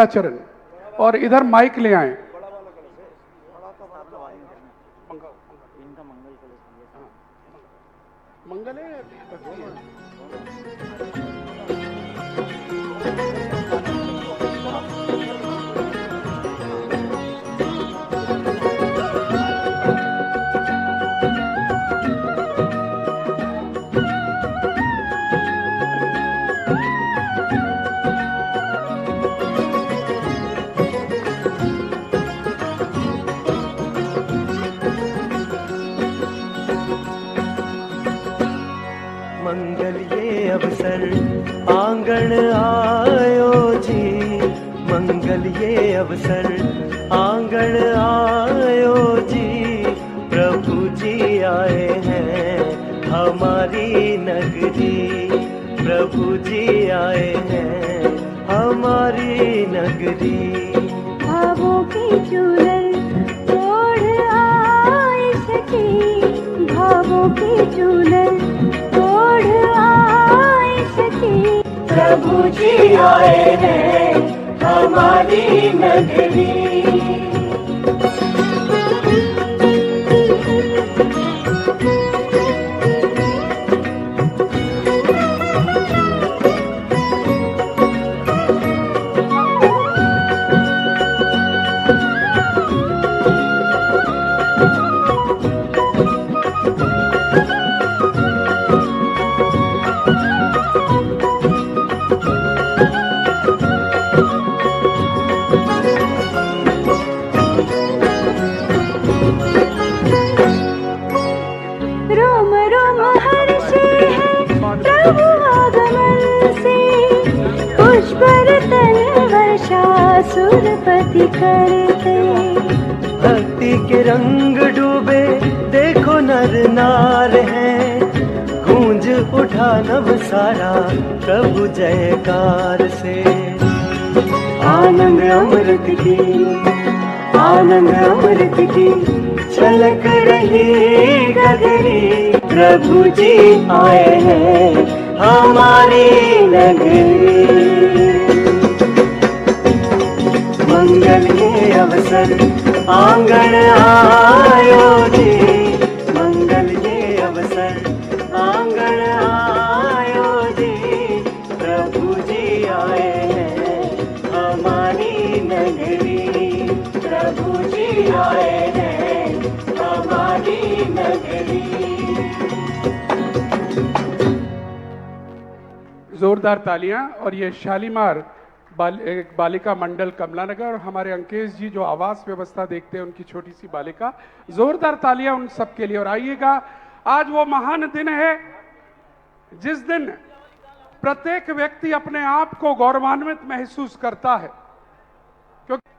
चरण और इधर माइक ले आए। मंगल है मंगल ये अवसर आंगन आयो जी, मंगल ये अवसर आंगन आयो जी, प्रभु जी आए हैं हमारी नगरी, प्रभु जी आए हैं हमारी नगरी। भावों की चूड़ल ओढ़ आए सखी, भावों की चूड़ल प्रभु जी आए हैं हमारी नगरी। रोम रोम हर्षे है प्रभु आगमन से, पुष्प रतन वर्षा सुरपति करते। भक्ति के रंग डूबे देखो नर नार हैं, गूंज उठा नभ सारा प्रभु जयकार से। आनंद अमृत की, आनंद अमृत की छलक रही गगरी, प्रभु जी आए हैं हमारी नगरी। मंगल के अवसर आंगन आयो जी, मंगल के अवसर आंगन आयो जी, प्रभु जी आए हैं हमारी नगरी, प्रभु जी आए हैं हमारी नगरी। जोरदार तालियां। और ये शालीमार एक बालिका मंडल कमलानगर और हमारे अंकेश जी जो आवास व्यवस्था देखते हैं उनकी छोटी सी बालिका, जोरदार तालियां उन सब के लिए। और आइएगा, आज वो महान दिन है जिस दिन प्रत्येक व्यक्ति अपने आप को गौरवान्वित महसूस करता है। क्योंकि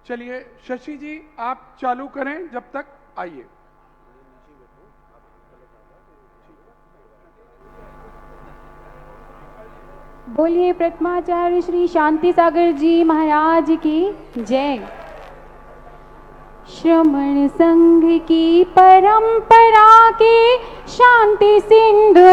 चलिए शशि जी आप चालू करें जब तक, आइए। बोलिए प्रथमाचार्य श्री शांति सागर जी महाराज की जय। श्रमण संघ की परंपरा के शांति सिंधु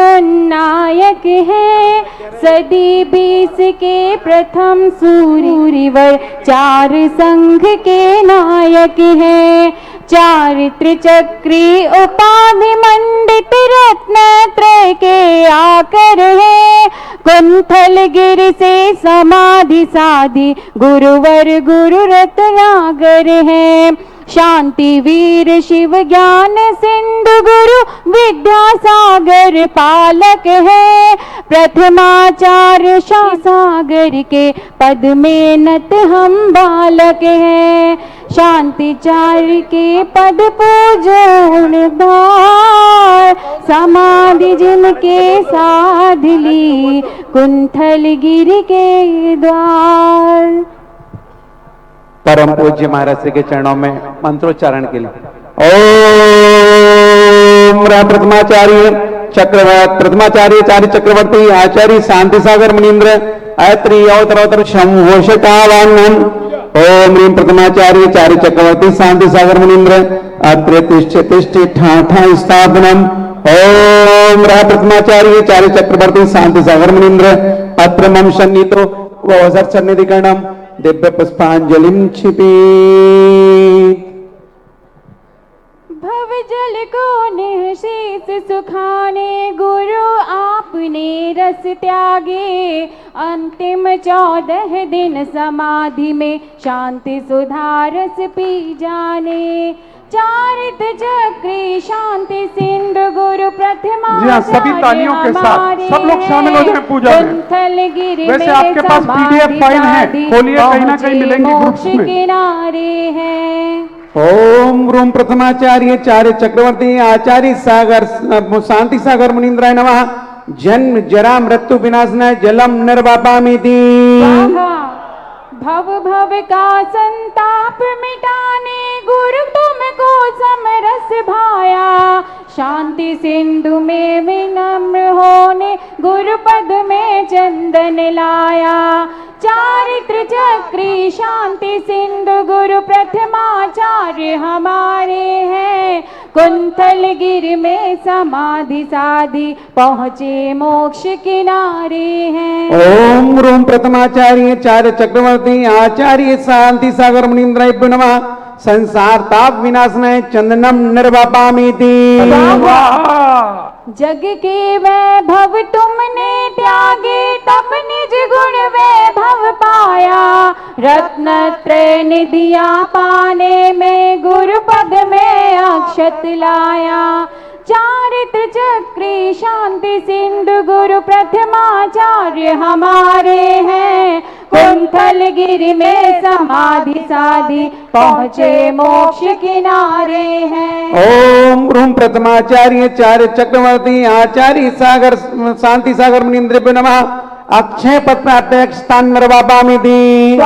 नायक है, सदी 20 के प्रथम सूर्यवर 4 संघ के नायक है। चारित्र चक्री उपाधि मंडित रत्न त्रय के आकर है, कुंथल गिर से समाधि साधी गुरुवर गुरु रत्नागर है। शांति वीर शिव ज्ञान सिंधु गुरु विद्यासागर पालक है। प्रथमाचार्य सागर के पद में नत हम बालक है। शांतिचार्य के पद पूजन भार, समाधि जिनके साध ली कुंथल गिर के द्वार। परम पूज्य महाराज श्री के चरणों में मंत्रोच्चारण के लिए ओम प्रथमाचार्य चक्रवर्ती, प्रथमाचार्य चार्य चक्रवर्ती आचार्य शांति सागर मुनीन्द्र अत्रि अवतरोत्तर शंभोषकावान्नम। ओम ह्रीं प्रथमाचार्य चार्य चक्रवर्ती शांति सागर मुनीन्द्र अत्र तिष्ठ ठाठा स्थापनम। ओम रह प्रथमाचार्य चार्य चक्रवर्ती शांति सागर मुनीन्द्र अत्र मम सन्निहितो वसर सन्निधिकरणम। दिव्य पुष्पांजलिं क्षिपेत्। भव जल को निःशेष सुखाने गुरु आपने रस त्यागे। अंतिम 14 दिन समाधि में शांति सुधा रस पी जाने। चारित चक्री शांति सिंधु गुरु प्रथमा। जी हाँ, सभी तालियों के साथ सब लोग शामिल हो जाएं पूजा में। वैसे आपके पास PDF फाइल है, खोलिए, कहीं ना कहीं मिलेंगी ग्रुप्स में। किनारे हैं। ओम रूम प्रथमाचार्य चार्य चक्रवर्ती आचार्य सागर शांति सागर मुनीन्द्राय नमः। जन्म जरा मृत्यु विनाशनाय जलम निर्वापामिति। भव भव का संताप मिटाने गुरु तुमको समरस भाया। शांति सिंधु में विनम्र होने गुरु पद में चंदन लाया। चारित्र चक्री शांति सिंधु गुरु प्रथमाचार्य हमारे हैं। कुंतल गिर में समाधि साधी पहुँचे मोक्ष किनारे हैं। ओम रूम प्रथमाचार्य चार्य चक्रवर्ती आचार्य शांति सागर मुनीन्द्राय नमः। संसार ताप विनाशनाय चंदनम निर्वापामिति। जग के वैभव तुमने त्यागे तब निज गुण वैभव पाया। रत्न त्रय निधिया पाने में गुरु पद में अक्षत लाया। चारित्र चक्री शांति सिंधु गुरु प्रथमाचार्य हमारे हैं। कुंथल गिरि में समाधि साधी पहुँचे मोक्ष किनारे हैं। ओम रूम प्रथमाचार्य चार्य चक्रवर्ती आचार्य सागर शांति सागर मुनीन्द्र नमः। अक्षय पद में अध्यक्ष स्थान निर्वापामिति।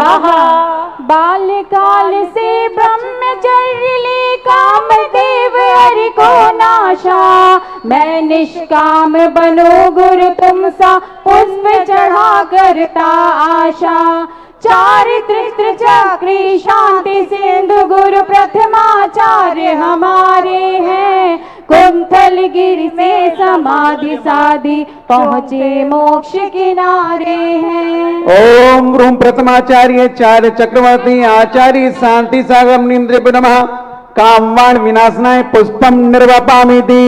बाल्यकाल से ब्रह्मचर्य ले कामदेव हरि को नाशा। मैं निष्काम बनो गुरु तुम सा पुष्प चढ़ा करता आशा। चारित्र चक्री शांति सिंधु गुरु प्रथमाचार्य हमारे हैं। कुंथल गिरि में समाधि साधी पहुँचे मोक्ष किनारे हैं। ओम रूम प्रथमाचार्य चार्य चक्रवर्ती आचार्य शांति सागर मुनीन्द्र नमः। कामवाण विनाशनाय पुष्पम निर्वापामिति।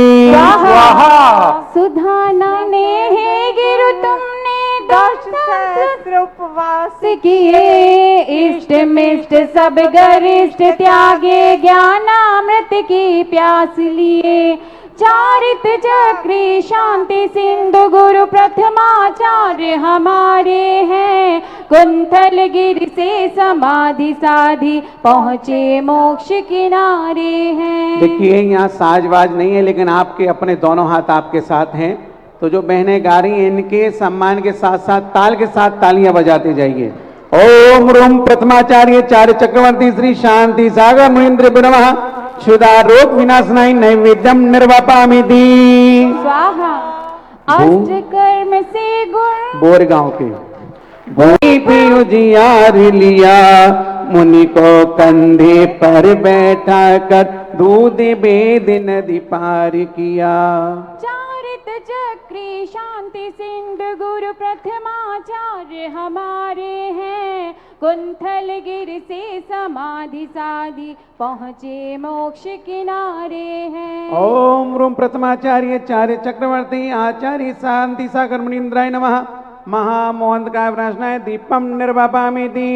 सुधा ने हे गिरु तुमने 10 सहस्र उपवास किए। इष्ट मिष्ट सब गरिष्ठ त्यागे ज्ञानामृत की प्यास लिए। चारित चक्री शांति सिंधु गुरु प्रथमाचार्य हमारे हैं। कुंथल गिरि से समाधि साधी पहुँचे मोक्ष किनारे हैं। देखिए यहाँ साजबाज नहीं है, लेकिन आपके अपने दोनों हाथ आपके साथ हैं। तो जो बहनें गा रही हैं इनके सम्मान के साथ साथ ताल के साथ तालियां बजाते जाइए। ओम रूम प्रथमाचार्य चार्य चक्रवर्ती श्री शांति सागर मुनीन्द्र नमः। क्षुधा रोग विनाशनाय नैवेद्यम निर्वापामिति। स्वाहा। अष्ट कर्म से गुण बोरगांव के भूमि पे उजियार लिया। मुनि को कंधे पर बैठा कर दूध बेद नदी पार किया। चारित चक्री शांति सिंधु गुरु प्रथमाचार्य हमारे हैं। कुंथल गिरि से समाधि साधी पहुँचे मोक्ष किनारे हैं। ओम रूम प्रथमाचार्य चार्य चक्रवर्ती आचार्य शांति सागर मुनीन्द्राय नमः। महामोहन का विनाशनाय दीपम निर्वापामिति।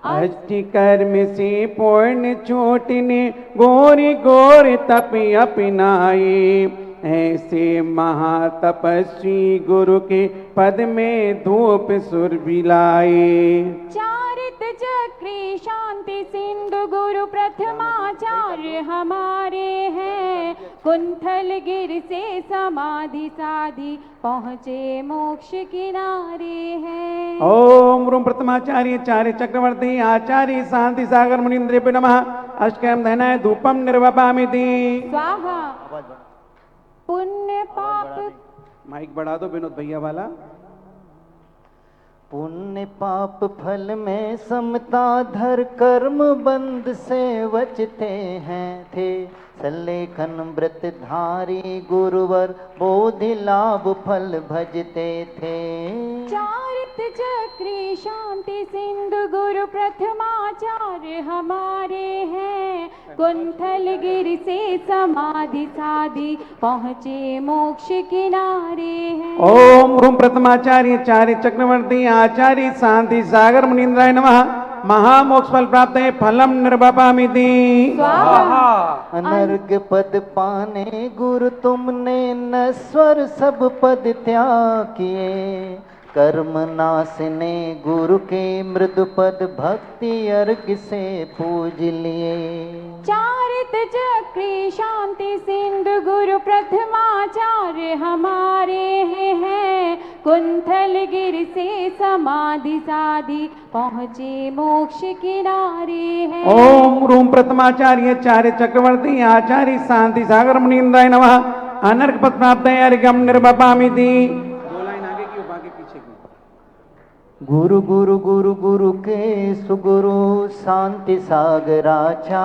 अष्टि कर्म से पूर्ण चोटने गोरी गोर तपि अपनाए। ऐसे महातपस्वी गुरु के पद में धूप सुरभिलाए। चारित चक्री शांति सिंधु गुरु प्रथमाचार्य हमारे हैं। कुंथल गिरि से समाधि साधी पहुँचे मोक्ष किनारे हैं। ओम रूम प्रथमाचार्य चार्य चक्रवर्ती आचार्य शांति सागर मुनीन्द्र नमः। अष्टकर्म धनाय धूपम निर्वापामिति। स्वाहा। पुण्य पाप माइक बढ़ा दो विनोद भैया वाला। पुण्य पाप फल में समता धर कर्म बंध से बचते हैं थे। सल्लेखन व्रत धारी गुरुवर बोधि लाभ फल भजते थे। चारित चक्री शांति सिंधु गुरु प्रथमाचार्य हमारे हैं। कुंथल गिर से समाधि साधी पहुँचे मोक्ष किनारे हैं। ओम रूम प्रथमाचार्य चार्य चक्रवर्ती आचार्य शांति सागर मुनीन्द्राय नमः। महामोक्ष फल प्राप्त है फलम निर्वपामिति। अनर्ग पद पाने गुरु तुमने नश्वर सब पद त्याग किए। कर्म नाशने गुरु के मृदु पद भक्ति अर्घ से पूज लिए। चारित चक्री शांति सिंधु गुरु प्रथमाचार्य हमारे हैं। कुंथल गिर से समाधि साधी पहुँचे मोक्ष किनारे हैं। ओम रूम प्रथमाचार्य चार्य चक्रवर्ती आचार्य शांति सागर मुनीन्द्राय नमः। अनर्क पद प्राप्त है अर्घम निर्वपामिति। दो लाइन आगे की बाकी पीछे की। गुरु गुरु गुरु गुरु के सुगुरु शांति सागराचार।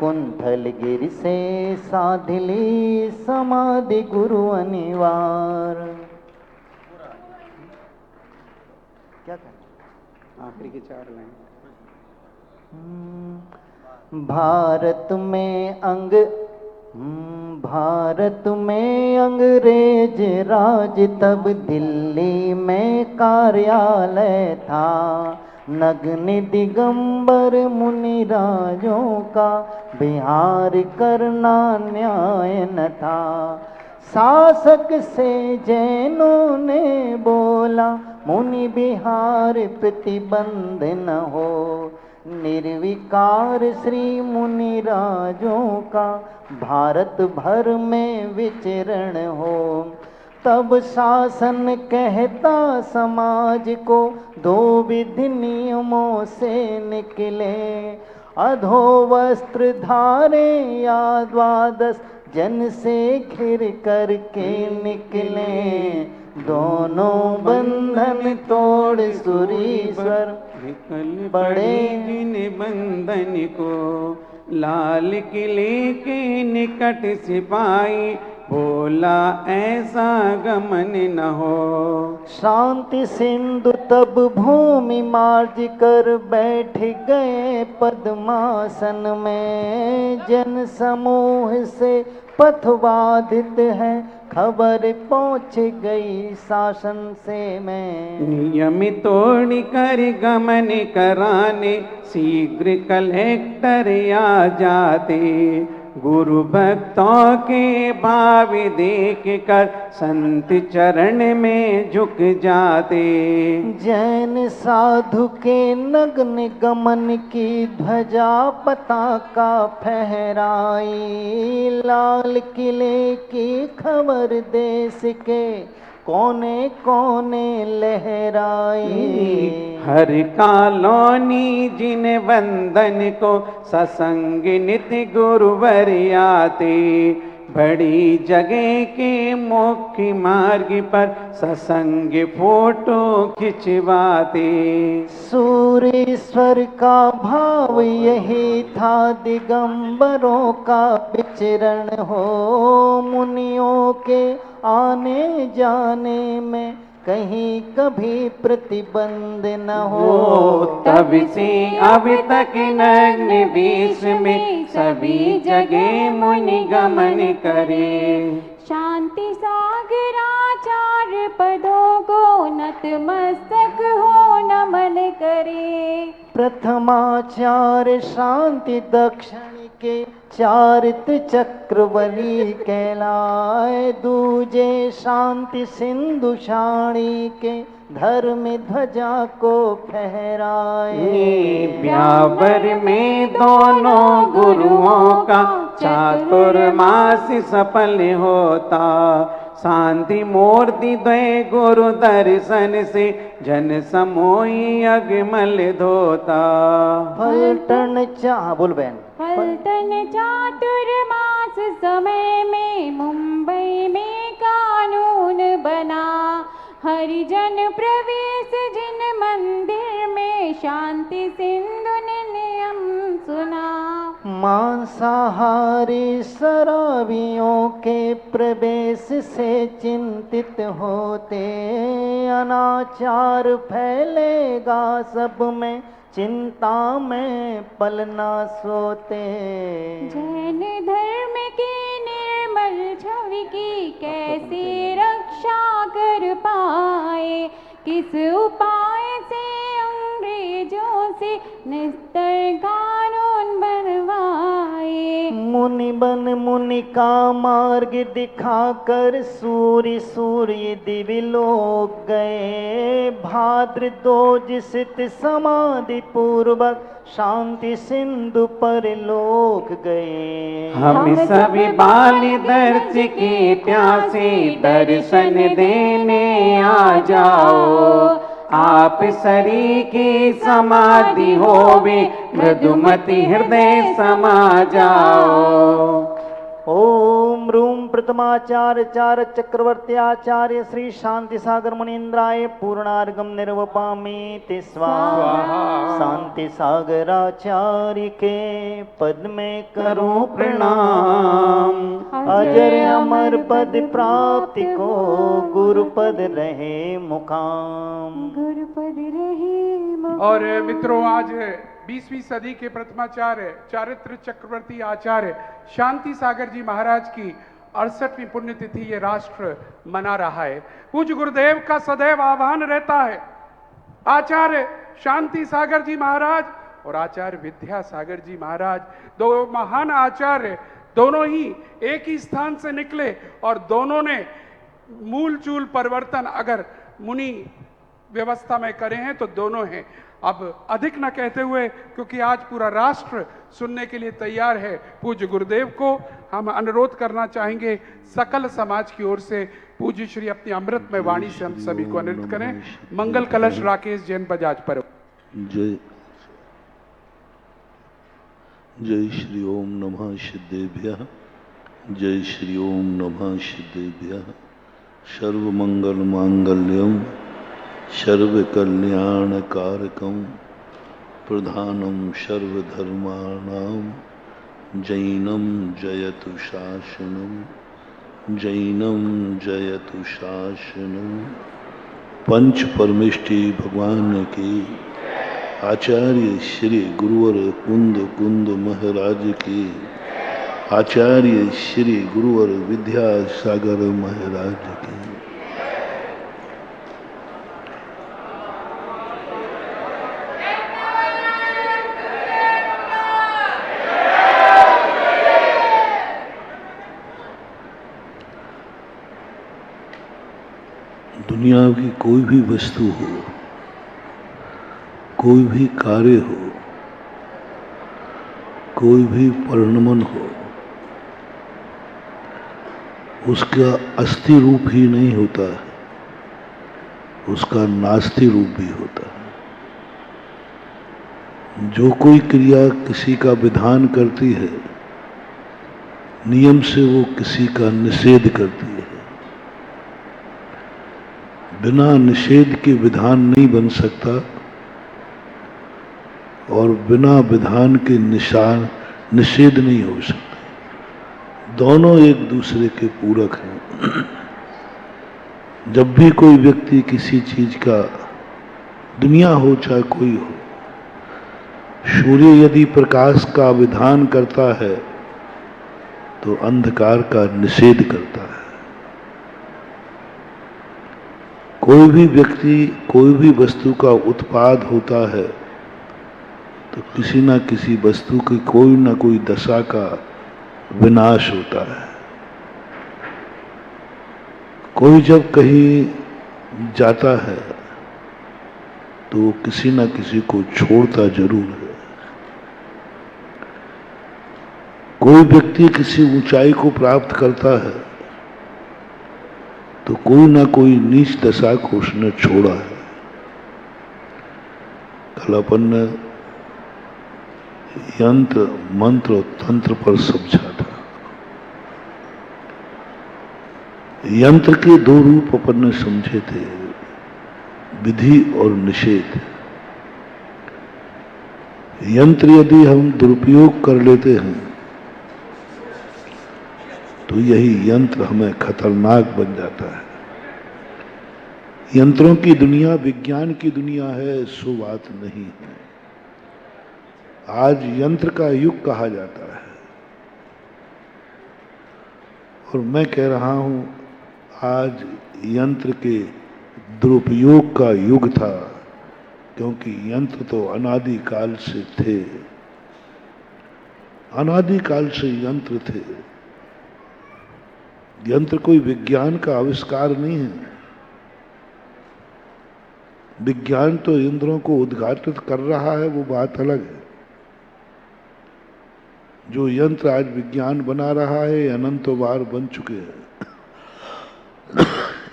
कुंथल गिर से साधिली समाधि गुरु अनिवार। क्या करें आखिरी की 4 लाइन। भारत में अंग्रेज राज तब दिल्ली में कार्यालय था। नग्न दिगंबर मुनि राजों का बिहार करना न्याय न था। शासक से जैनों ने बोला मुनि बिहार प्रतिबंध न हो। निर्विकार श्री मुनि राजों का भारत भर में विचरण हो। तब शासन कहता समाज को 2 विधि नियमों से निकले। अधो वस्त्र धारे या द्वादश जन से घिर करके निकले। दोनों बंधन तोड़ सुरीश्वर बड़े जिन बंधन को लाल किले के निकट सिपाही बोला ऐसा गमन न हो। शांति सिंधु तब भूमि मार्ज कर बैठ गए पद्मासन में। जन समूह से पथवादित है खबर पहुँच गई शासन से मैं। नियम तोड़ कर गमन कराने शीघ्र कलेक्टर आ जाते। गुरु भक्तों के भाव देख कर संत चरण में झुक जाते। जैन साधु के नग्न गमन की ध्वजा पताका फहराई। लाल किले की खबर देश के कोने कोने लहराई। हर कॉलोनी जिन वंदन को सत्संग नित्य गुरुवर आते। बड़ी जगह के मुख्य मार्ग पर सत्संग फोटो खिंचवाते। सूर्येश्वर का भाव यही था दिगंबरों का विचरण हो। मुनियों के आने जाने में कहीं कभी प्रतिबंध न हो। तब से अब तक नग्न वेश में सभी जगह मुनि गमन करे। शांति सागराचार्य पदों को नतमस्तक हो नमन करे। प्रथमाचार्य शांति दक्षिण के चारित चक्रवली कहलाए। दूजे शांति सिंधु शाणी के धर्म ध्वजा को फहराए। ब्यावर में दोनों गुरुओं का चातुर्मास सफल होता। शांति मूर्ति द्वय गुरु दर्शन से जन समोई अगमल धोता। फलटन बोल बहन। फलटन चातुर्मास समय में मुंबई में कानून बना। हरिजन प्रवेश मांसाहारी शराबियों के प्रवेश से चिंतित होते, अनाचार फैलेगा सब में, चिंता में पल ना सोते। जैन धर्म की निर्मल छवि की कैसे रक्षा कर पाए, किस उपाय से अंग्रेजों से निस्तर कानून बनवाए। मुनि बन मुनि का मार्ग दिखाकर सूर्य दिव्य लोक गए, भाद्र दोज स्थित समाधि पूर्वक शांति सिंधु पर लोक गए। हम सभी बाली दर्श के प्यासे दर्शन देने आ जाओ, आप सरी की समाधि होवे, मृदुमति हृदय समा जाओ। ओम रूम प्रथमाचार्य चार चक्रवर्ती आचार्य श्री शांति सागर मुनीन्द्राय पूर्णार्घम निर्वपामि ते स्वाहा। शांति सागर आचार्य के पद में करूं प्रणाम, अजर अमर पद प्राप्ति को गुरुपद रहे मुकाम। गुरुपद रहे मुकाम। और मित्रों, आज 20वीं सदी के प्रथमाचार्य चारित्र चक्रवर्ती आचार्य शांति सागर जी महाराज की 68वीं पुण्यतिथि ये राष्ट्र मना रहा है। पूज्य गुरुदेव का सदैव आह्वान रहता है, आचार्य शांति सागर जी महाराज और आचार्य विद्यासागर जी महाराज, दो महान आचार्य, दोनों ही एक ही स्थान से निकले और दोनों ने मूल चूल परिवर्तन अगर मुनि व्यवस्था में करे हैं तो दोनों हैं। अब अधिक न कहते हुए, क्योंकि आज पूरा राष्ट्र सुनने के लिए तैयार है, पूज्य गुरुदेव को हम अनुरोध करना चाहेंगे सकल समाज की ओर से, पूज्य श्री अपनी अमृत में वाणी से हम सभी को अनुरोध करें। मंगल कलश राकेश जैन बजाज पर। जय जय श्री ओम नमः सिद्धेभ्यः, जय श्री ओम नमः सिद्धेभ्यः। सर्वमंगल मांगल्यम सर्वकल्याणकारकं प्रधानं सर्वधर्माणां जैनं जयतु शासनं, जैनं जयतु शासनं। पंच परमेष्टि भगवान की, आचार्य श्री गुरुवर कुंद महाराज की, आचार्य श्री गुरुवर विद्यासागर महाराज की। दुनिया की कोई भी वस्तु हो, कोई भी कार्य हो, कोई भी परिणमन हो, उसका अस्थि रूप ही नहीं होता है, उसका नास्ति रूप भी होता है। जो कोई क्रिया किसी का विधान करती है, नियम से वो किसी का निषेध करती है। बिना निषेध के विधान नहीं बन सकता और बिना विधान के निषेध नहीं हो सकता। दोनों एक दूसरे के पूरक हैं। जब भी कोई व्यक्ति किसी चीज का, दुनिया हो चाहे कोई हो, सूर्य यदि प्रकाश का विधान करता है तो अंधकार का निषेध करता है। कोई भी व्यक्ति, कोई भी वस्तु का उत्पाद होता है तो किसी ना किसी वस्तु की कोई ना कोई दशा का विनाश होता है। कोई जब कहीं जाता है तो किसी ना किसी को छोड़ता जरूर है। कोई व्यक्ति किसी ऊंचाई को प्राप्त करता है तो कोई ना कोई नीच दशा को उसने छोड़ा है। कल अपन ने यंत्र, मंत्र और तंत्र पर समझा था। यंत्र के दो रूप अपन ने समझे थे, विधि और निषेध। यंत्र यदि हम दुरुपयोग कर लेते हैं तो यही यंत्र हमें खतरनाक बन जाता है। यंत्रों की दुनिया विज्ञान की दुनिया है, सो बात नहीं है। आज यंत्र का युग कहा जाता है और मैं कह रहा हूं आज यंत्र के दुरुपयोग का युग था, क्योंकि यंत्र तो अनादिकाल से थे, अनादिकाल से यंत्र थे। यंत्र कोई विज्ञान का आविष्कार नहीं है। विज्ञान तो यंत्रों को उद्घाटित कर रहा है, वो बात अलग है। जो यंत्र आज विज्ञान बना रहा है अनंतों बार बन चुके हैं।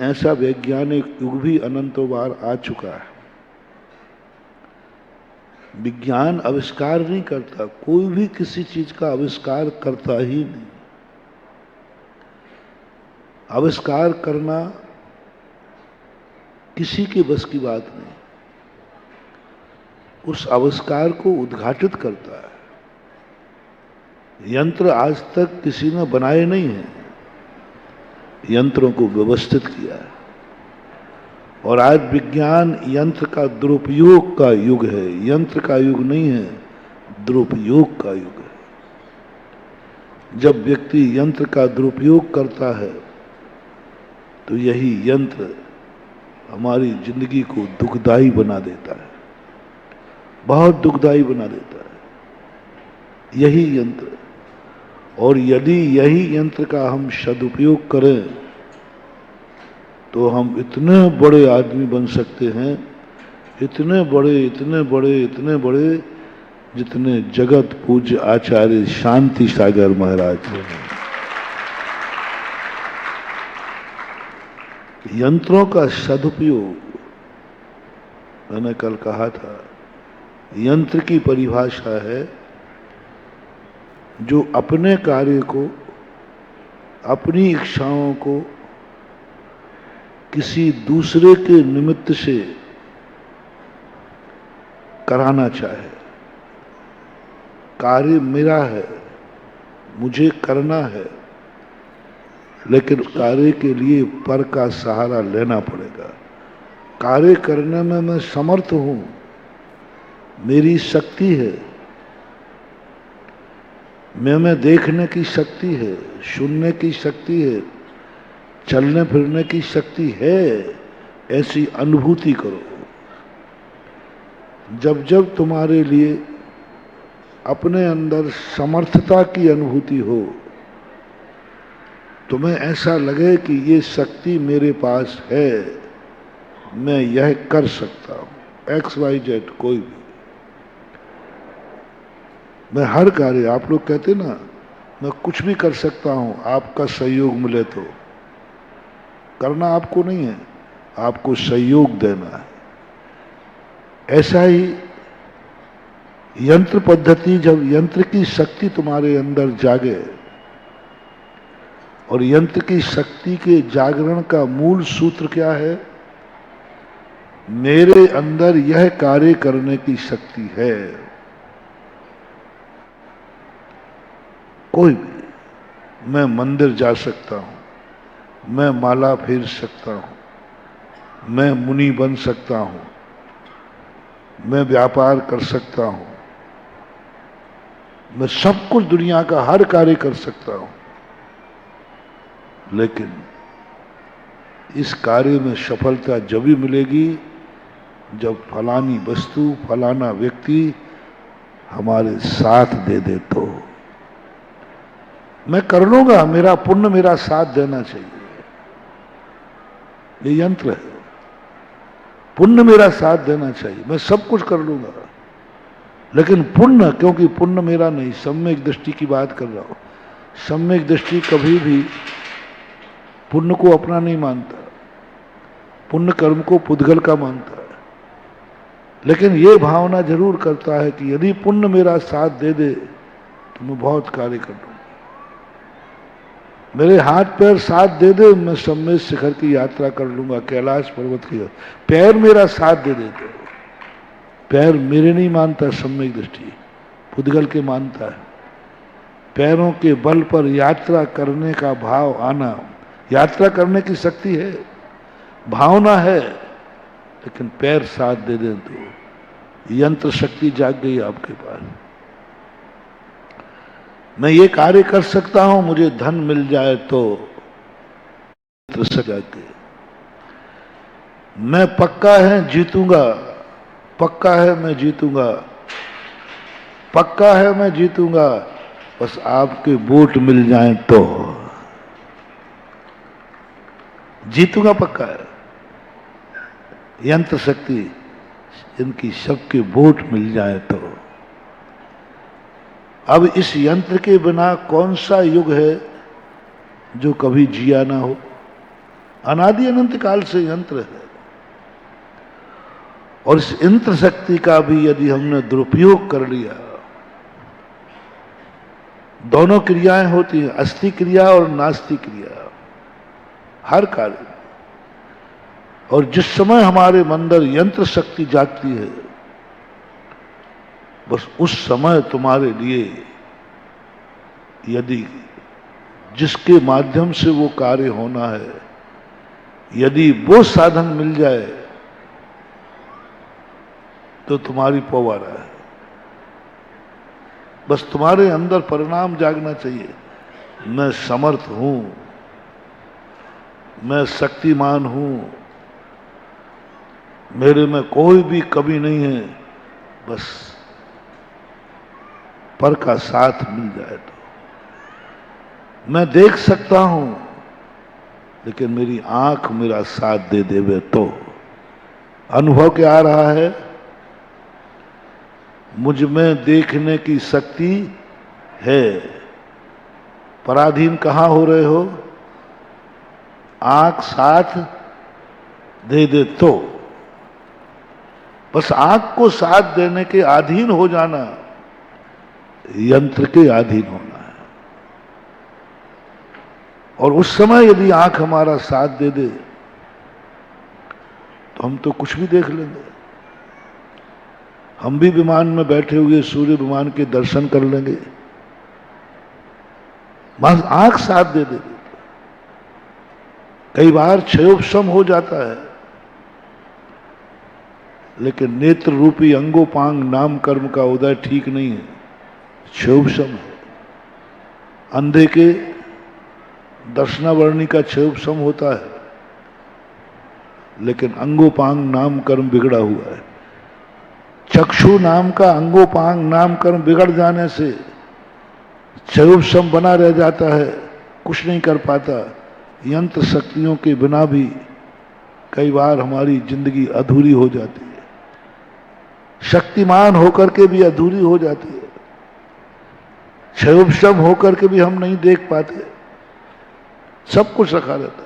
ऐसा वैज्ञानिक युग भी अनंतों बार आ चुका है। विज्ञान आविष्कार नहीं करता, कोई भी किसी चीज का आविष्कार करता ही नहीं। आविष्कार करना किसी के बस की बात नहीं, उस आविष्कार को उद्घाटित करता है। यंत्र आज तक किसी ने बनाए नहीं हैं, यंत्रों को व्यवस्थित किया है। और आज विज्ञान यंत्र का दुरुपयोग का युग है, यंत्र का युग नहीं है, दुरुपयोग का युग है। जब व्यक्ति यंत्र का दुरुपयोग करता है तो यही यंत्र हमारी जिंदगी को दुखदाई बना देता है, बहुत दुखदाई बना देता है यही यंत्र। और यदि यही यंत्र का हम सदुपयोग करें तो हम इतने बड़े आदमी बन सकते हैं, इतने बड़े इतने बड़े इतने बड़े, जितने जगत पूज्य आचार्य शांति सागर महाराज हैं। यंत्रों का सदुपयोग, मैंने कल कहा था, यंत्र की परिभाषा है जो अपने कार्य को, अपनी इच्छाओं को किसी दूसरे के निमित्त से कराना चाहे। कार्य मेरा है, मुझे करना है, लेकिन कार्य के लिए पर का सहारा लेना पड़ेगा। कार्य करने में मैं समर्थ हूं, मेरी शक्ति है, मैं देखने की शक्ति है, सुनने की शक्ति है, चलने फिरने की शक्ति है, ऐसी अनुभूति करो। जब जब तुम्हारे लिए अपने अंदर समर्थता की अनुभूति हो, तुम्हें ऐसा लगे कि ये शक्ति मेरे पास है, मैं यह कर सकता हूं, XYZ कोई भी, मैं हर कार्य, आप लोग कहते ना मैं कुछ भी कर सकता हूं, आपका सहयोग मिले तो। करना आपको नहीं है, आपको सहयोग देना है। ऐसा ही यंत्र पद्धति, जब यंत्र की शक्ति तुम्हारे अंदर जागे, और यंत्र की शक्ति के जागरण का मूल सूत्र क्या है? मेरे अंदर यह कार्य करने की शक्ति है। कोई भी, मैं मंदिर जा सकता हूं, मैं माला फेर सकता हूं, मैं मुनि बन सकता हूं, मैं व्यापार कर सकता हूं, मैं सब कुछ दुनिया का हर कार्य कर सकता हूं, लेकिन इस कार्य में सफलता जब भी मिलेगी जब फलानी वस्तु, फलाना व्यक्ति हमारे साथ दे दे। तो मैं कर लूंगा, मेरा पुण्य मेरा साथ देना चाहिए, ये यंत्र है। पुण्य मेरा साथ देना चाहिए, मैं सब कुछ कर लूंगा, लेकिन पुण्य, क्योंकि पुण्य मेरा नहीं, सम्यक दृष्टि की बात कर रहा हूं। सम्यक दृष्टि कभी भी पुण्य को अपना नहीं मानता, पुण्य कर्म को पुद्गल का मानता है, लेकिन ये भावना जरूर करता है कि यदि पुण्य मेरा साथ दे दे तो मैं बहुत कार्य कर लूंगा। मेरे हाथ पैर साथ दे दे, मैं सम्मेद शिखर की यात्रा कर लूंगा, कैलाश पर्वत की। पैर मेरा साथ दे देते, पैर मेरे नहीं मानता सम्यक दृष्टि, पुद्गल के मानता है। पैरों के बल पर यात्रा करने का भाव आना, यात्रा करने की शक्ति है, भावना है, लेकिन पैर साथ दे दें तो यंत्र शक्ति जाग गई आपके पास। मैं ये कार्य कर सकता हूं, मुझे धन मिल जाए तो यंत्र शक्ति जाग गई। मैं पक्का है जीतूंगा, पक्का है मैं जीतूंगा, पक्का है मैं जीतूंगा, बस आपके वोट मिल जाएं तो जीतूंगा, पक्का है। यंत्र शक्ति, इनकी सबके वोट मिल जाए तो। अब इस यंत्र के बिना कौन सा युग है जो कभी जिया ना हो? अनादि अनंत काल से यंत्र है, और इस यंत्र शक्ति का भी यदि हमने दुरुपयोग कर लिया, दोनों क्रियाएं होती हैं, अस्थि क्रिया और नास्ति क्रिया, हर कार्य। और जिस समय हमारे अंदर यंत्र शक्ति जागती है, बस उस समय तुम्हारे लिए यदि जिसके माध्यम से वो कार्य होना है, यदि वो साधन मिल जाए तो तुम्हारी पवारा है। बस तुम्हारे अंदर परिणाम जागना चाहिए, मैं समर्थ हूं, मैं शक्तिमान हूं, मेरे में कोई भी कमी नहीं है, बस पर का साथ मिल जाए तो। मैं देख सकता हूं, लेकिन मेरी आंख मेरा साथ दे देवे तो। अनुभव क्या आ रहा है? मुझ में देखने की शक्ति है। पराधीन कहां हो रहे हो? आंख साथ दे दे तो। बस आंख को साथ देने के अधीन हो जाना, यंत्र के अधीन होना है। और उस समय यदि आंख हमारा साथ दे दे तो हम तो कुछ भी देख लेंगे। हम भी विमान में बैठे हुए सूर्य विमान के दर्शन कर लेंगे, बस आंख साथ दे दे। कई बार क्षयोपशम हो जाता है, लेकिन नेत्र रूपी अंगोपांग नाम कर्म का उदय ठीक नहीं है, क्षयोपशम है। अंधे के दर्शनावर्णी का क्षयोपशम होता है, लेकिन अंगोपांग नाम कर्म बिगड़ा हुआ है। चक्षु नाम का अंगोपांग नाम कर्म बिगड़ जाने से क्षयोपशम बना रह जाता है, कुछ नहीं कर पाता। यंत्र शक्तियों के बिना भी कई बार हमारी जिंदगी अधूरी हो जाती है, शक्तिमान होकर के भी अधूरी हो जाती है, क्षयोपशम होकर के भी हम नहीं देख पाते, सब कुछ रखा रहता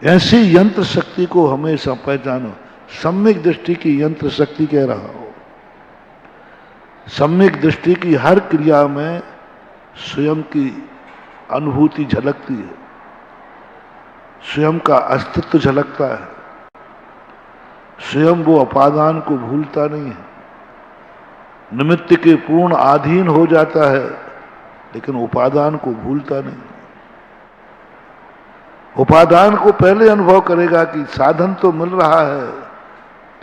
है। ऐसी यंत्र शक्ति को हमेशा पहचानो। सम्यक दृष्टि की यंत्र शक्ति कह रहा हो। सम्यक दृष्टि की हर क्रिया में स्वयं की अनुभूति झलकती है, स्वयं का अस्तित्व झलकता है, स्वयं वो उपादान को भूलता नहीं है, निमित्त के पूर्ण अधीन हो जाता है, लेकिन उपादान को भूलता नहीं। उपादान को पहले अनुभव करेगा कि साधन तो मिल रहा है,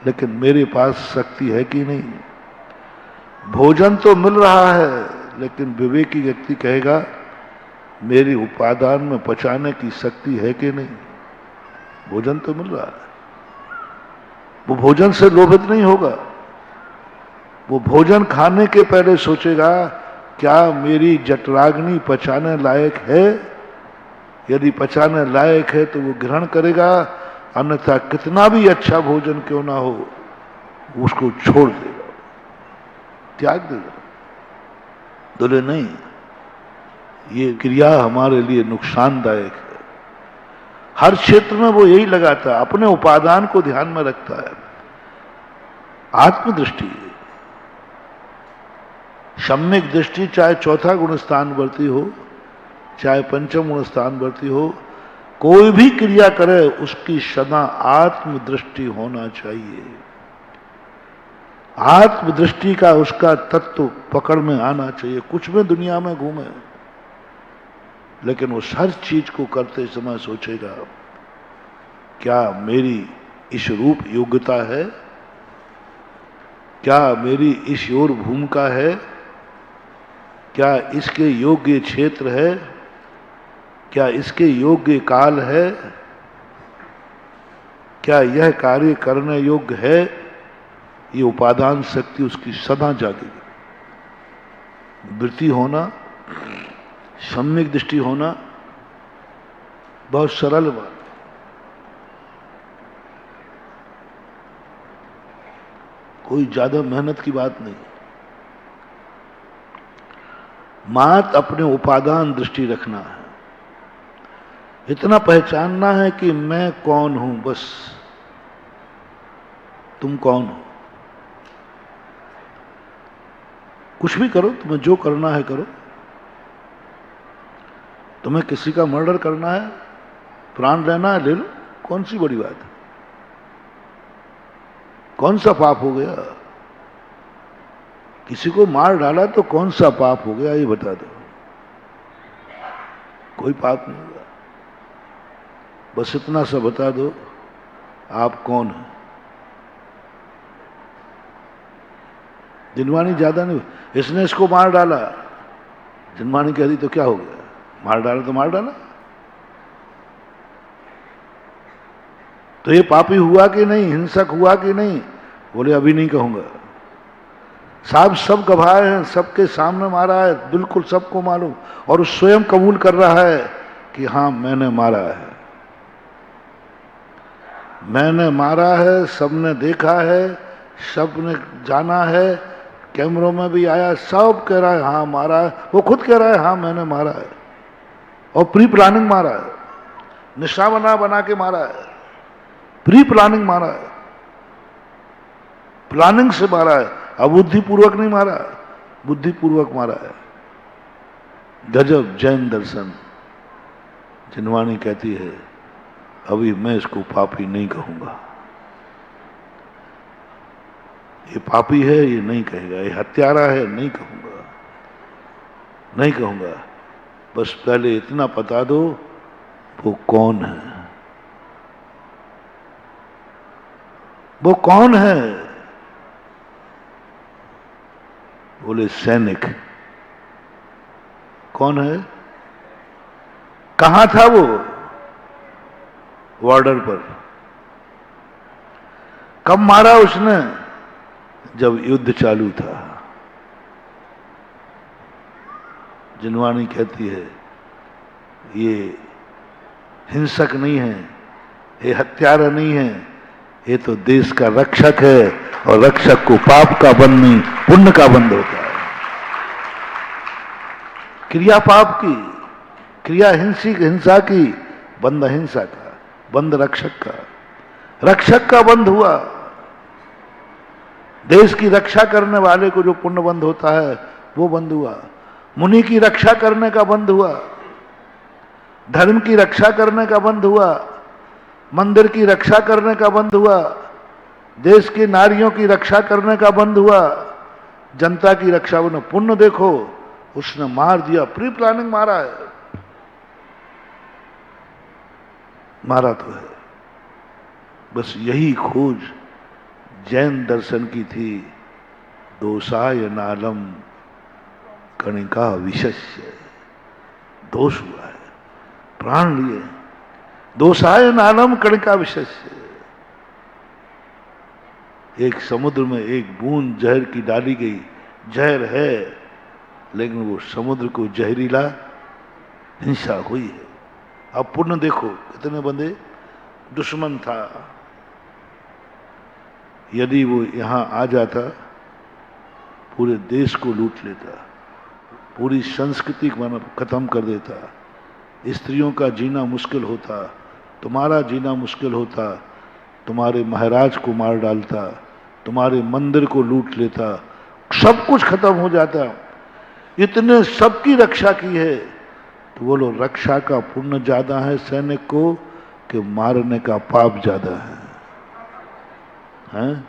लेकिन मेरे पास शक्ति है कि नहीं। भोजन तो मिल रहा है, लेकिन विवेकी व्यक्ति कहेगा मेरी उपादान में पचाने की शक्ति है कि नहीं। भोजन तो मिल रहा है, वो भोजन से लोभित नहीं होगा। वो भोजन खाने के पहले सोचेगा क्या मेरी जठराग्नि पचाने लायक है। यदि पचाने लायक है तो वो ग्रहण करेगा, अन्यथा कितना भी अच्छा भोजन क्यों ना हो उसको छोड़ देगा, त्याग देगा। बोले नहीं, ये क्रिया हमारे लिए नुकसानदायक है। हर क्षेत्र में वो यही लगाता है, अपने उपादान को ध्यान में रखता है। आत्मदृष्टि, सम्यक दृष्टि, चाहे चौथा गुण स्थानवर्ती हो, चाहे पंचम गुण स्थानवर्ती हो, कोई भी क्रिया करे उसकी सदा आत्मदृष्टि होना चाहिए। आत्मदृष्टि का उसका तत्व पकड़ में आना चाहिए। कुछ में दुनिया में घूमे, लेकिन वो हर चीज को करते समय सोचेगा, क्या मेरी इस रूप योग्यता है, क्या मेरी इस योर भूमिका है, क्या इसके योग्य क्षेत्र है, क्या इसके योग्य काल है, क्या यह कार्य करने योग्य है। ये उपादान शक्ति उसकी सदा जागेगी। वृत्ति होना, सम्यक दृष्टि होना बहुत सरल बात, कोई ज्यादा मेहनत की बात नहीं। मात्र अपने उपादान दृष्टि रखना है, इतना पहचानना है कि मैं कौन हूं, बस। तुम कौन हो? कुछ भी करो, तुम्हें जो करना है करो। तुम्हें किसी का मर्डर करना है, प्राण लेना है, ले लो, कौन सी बड़ी बात है? कौन सा पाप हो गया? किसी को मार डाला तो कौन सा पाप हो गया, ये बता दो। कोई पाप नहीं होगा। बस इतना सा बता दो, आप कौन हैं। जिनवानी ज्यादा नहीं, इसने इसको मार डाला, जिनवानी कह दी तो क्या हो गया? मार डाला तो मार डाला। तो ये पापी हुआ कि नहीं, हिंसक हुआ कि नहीं? बोले अभी नहीं कहूंगा। साहब सब गवाह हैं, सबके सामने मारा है, बिल्कुल सबको मालूम, और वो स्वयं कबूल कर रहा है कि हाँ मैंने मारा है, मैंने मारा है, सबने देखा है, सबने जाना है, कैमरों में भी आया, सब कह रहा है हाँ मारा है। वो खुद कह रहा है हाँ मैंने मारा है, और प्री प्लानिंग मारा है, निशा बना के मारा है, प्री प्लानिंग मारा है, प्लानिंग से मारा है, अबुद्धिपूर्वक नहीं मारा, बुद्धिपूर्वक मारा है। गजब जैन दर्शन। जिनवानी कहती है अभी मैं इसको पापी नहीं कहूंगा, ये पापी है ये नहीं कहेगा, ये हत्यारा है नहीं कहूंगा, नहीं कहूंगा। बस पहले इतना बता दो वो कौन है, वो कौन है। बोले सैनिक। कौन है? कहां था वो? बॉर्डर पर। कब मारा उसने? जब युद्ध चालू था। जिनवानी कहती है ये हिंसक नहीं है, ये हत्यारा नहीं है, ये तो देश का रक्षक है, और रक्षक को पाप का बंध नहीं पुण्य का बंध होता है। क्रिया पाप की, क्रिया हिंसा की, बंध अहिंसा का, बंध रक्षक का। रक्षक का बंध हुआ, देश की रक्षा करने वाले को जो पुण्य बंध होता है वो बंध हुआ। मुनि की रक्षा करने का बंध हुआ, धर्म की रक्षा करने का बंध हुआ, मंदिर की रक्षा करने का बंध हुआ, देश की नारियों की रक्षा करने का बंध हुआ, जनता की रक्षा। वो पुण्य देखो, उसने मार दिया, प्री प्लानिंग मारा है, मारा तो है। बस यही खोज जैन दर्शन की थी। दोषाय नालम कणिका विशस्य। दोष हुआ है, प्राण लिए, दोषाय नालम कणिका विशस्य। एक समुद्र में एक बूंद जहर की डाली गई, जहर है, लेकिन वो समुद्र को जहरीला हिंसा हुई है। अब पुण्य देखो कितने बंदे, दुश्मन था, यदि वो यहां आ जाता पूरे देश को लूट लेता, पूरी संस्कृति को खत्म कर देता, स्त्रियों का जीना मुश्किल होता, तुम्हारा जीना मुश्किल होता, तुम्हारे महाराज को मार डालता, तुम्हारे मंदिर को लूट लेता, सब कुछ खत्म हो जाता। इतने सबकी रक्षा की है, तो बोलो रक्षा का पुण्य ज्यादा है सैनिक को कि मारने का पाप ज्यादा है, हैं?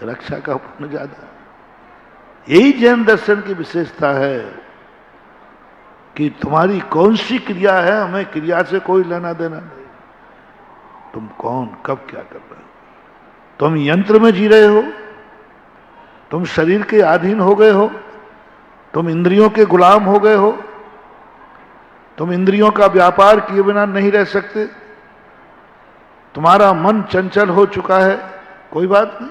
रक्षा का पुण्य ज्यादा है। यही जैन दर्शन की विशेषता है कि तुम्हारी कौन सी क्रिया है, हमें क्रिया से कोई लेना देना नहीं। तुम कौन, कब, क्या कर रहे हो? तुम यंत्र में जी रहे हो, तुम शरीर के अधीन हो गए हो, तुम इंद्रियों के गुलाम हो गए हो, तुम इंद्रियों का व्यापार किए बिना नहीं रह सकते, तुम्हारा मन चंचल हो चुका है। कोई बात नहीं,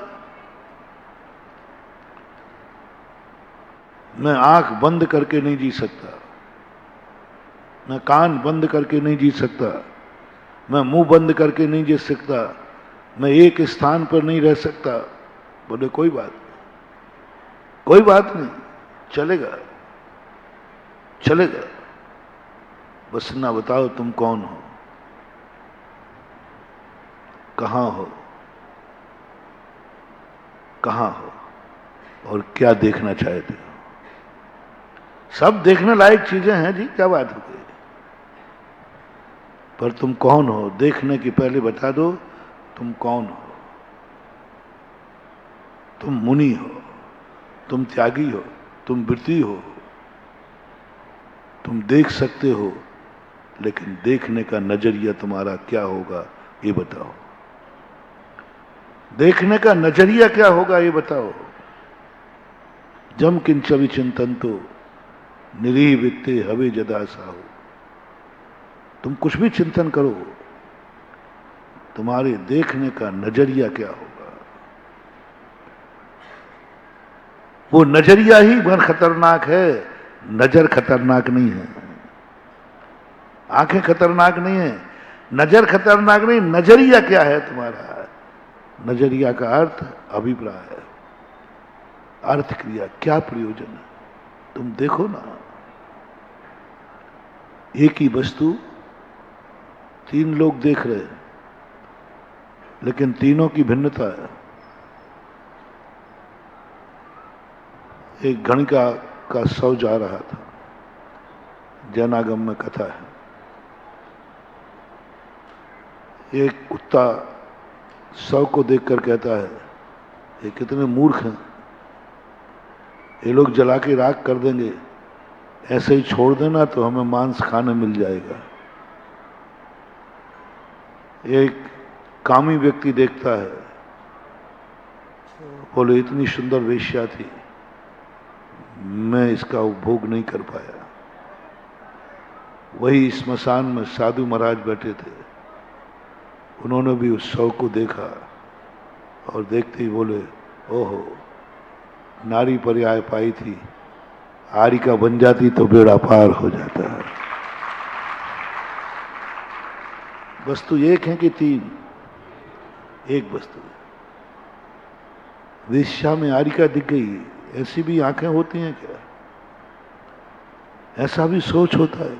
मैं आंख बंद करके नहीं जी सकता, मैं कान बंद करके नहीं जी सकता, मैं मुंह बंद करके नहीं जी सकता, मैं एक स्थान पर नहीं रह सकता। बोले कोई बात नहीं, कोई बात नहीं, चलेगा चलेगा, बस ना बताओ तुम कौन हो, कहां हो, कहां हो और क्या देखना चाहते हो। सब देखने लायक चीजें हैं जी, क्या बात हो गई, पर तुम कौन हो देखने की पहले बता दो तुम कौन हो। तुम मुनि हो, तुम त्यागी हो, तुम वृत्ति हो, तुम देख सकते हो, लेकिन देखने का नजरिया तुम्हारा क्या होगा ये बताओ। देखने का नजरिया क्या होगा ये बताओ। जम किंच विचिंतन तो निरीह वित्ते हवे जदा साहु। तुम कुछ भी चिंतन करो, तुम्हारे देखने का नजरिया क्या होगा। वो नजरिया ही बड़ खतरनाक है, नजर खतरनाक नहीं है। आंखें खतरनाक नहीं है, नजर खतरनाक नहीं, नजरिया क्या है तुम्हारा। नजरिया का अर्थ अभिप्राय है, अर्थ क्रिया, क्या प्रयोजन है। तुम देखो ना, एक ही वस्तु तीन लोग देख रहे हैं, लेकिन तीनों की भिन्नता है। एक गणिका का शव जा रहा था, जैनागम में कथा है। एक कुत्ता शव को देखकर कहता है, ये कितने मूर्ख हैं, ये लोग जला के राख कर देंगे, ऐसे ही छोड़ देना तो हमें मांस खाने मिल जाएगा। एक कामी व्यक्ति देखता है, बोले इतनी सुंदर वेश्या थी, मैं इसका उपभोग नहीं कर पाया। वही स्मशान में साधु महाराज बैठे थे, उन्होंने भी उस शव को देखा और देखते ही बोले, ओहो, नारी पर्याय पाई थी, आरिका बन जाती तो बेड़ा पार हो जाता है। वस्तु एक है कि तीन? एक वस्तु। वेश्या में आरिका दिख गई, ऐसी भी आंखें होती हैं क्या? ऐसा भी सोच होता है?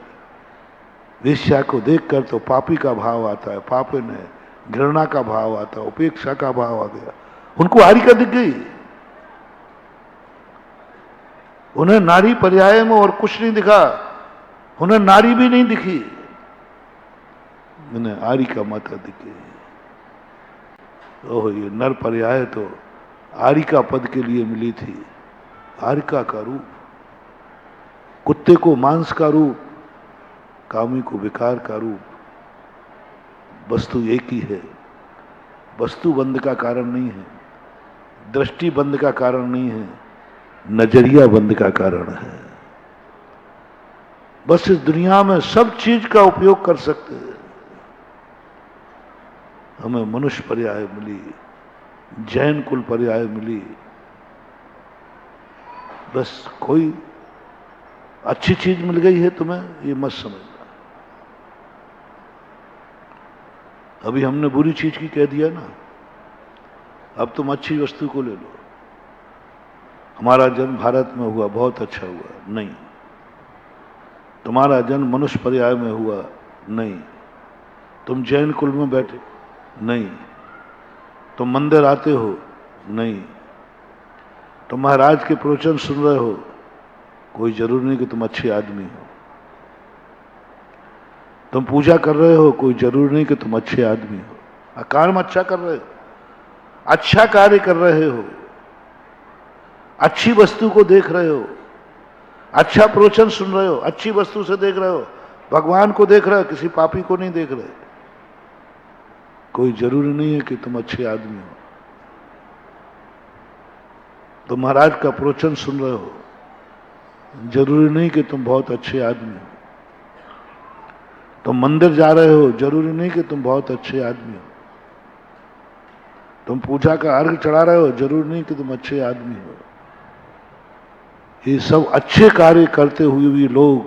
वेश्या को देखकर तो पापी का भाव आता है, पापी ने घृणा का भाव आता है, उपेक्षा का भाव आ गया। उनको आरिका दिख गई, उन्हें नारी पर्याय में और कुछ नहीं दिखा, उन्हें नारी भी नहीं दिखी, उन्हें आरिका माता दिखी। ओह, ये नर पर्याय तो आरिका पद के लिए मिली थी। आरिका का रूप, कुत्ते को मांस का रूप, कामी को विकार का रूप। वस्तु एक ही है, वस्तु बंध का कारण नहीं है, दृष्टि बंध का कारण नहीं है, नजरिया बंद का कारण है। बस इस दुनिया में सब चीज का उपयोग कर सकते हैं। हमें मनुष्य पर्याय मिली, जैन कुल पर्याय मिली, बस कोई अच्छी चीज मिल गई है तुम्हें, ये मत समझना। अभी हमने बुरी चीज की कह दिया ना, अब तुम अच्छी वस्तु को ले लो। हमारा जन्म भारत में हुआ, बहुत अच्छा हुआ, नहीं। तुम्हारा जन्म मनुष्य पर्याय में हुआ, नहीं। तुम जैन कुल में बैठे, नहीं। तुम मंदिर आते हो, नहीं। तुम महाराज के प्रवचन सुन रहे हो, कोई जरूरी नहीं कि तुम अच्छे आदमी हो। तुम पूजा कर रहे हो, कोई जरूरी नहीं कि तुम अच्छे आदमी हो। कर्म अच्छा कर रहे हो, अच्छा कार्य कर रहे हो, अच्छी वस्तु को देख रहे हो, अच्छा प्रवचन सुन रहे हो, अच्छी वस्तु से देख रहे हो, भगवान को देख रहे हो, किसी पापी को नहीं देख रहे। कोई जरूरी नहीं है कि तुम अच्छे आदमी हो। तो महाराज का प्रवचन सुन रहे हो, जरूरी नहीं कि तुम बहुत अच्छे आदमी हो। तुम मंदिर जा रहे हो, जरूरी नहीं कि तुम बहुत अच्छे आदमी हो। तुम पूजा का अर्घ चढ़ा रहे हो, जरूरी नहीं कि तुम अच्छे आदमी हो। ये सब अच्छे कार्य करते हुए भी लोग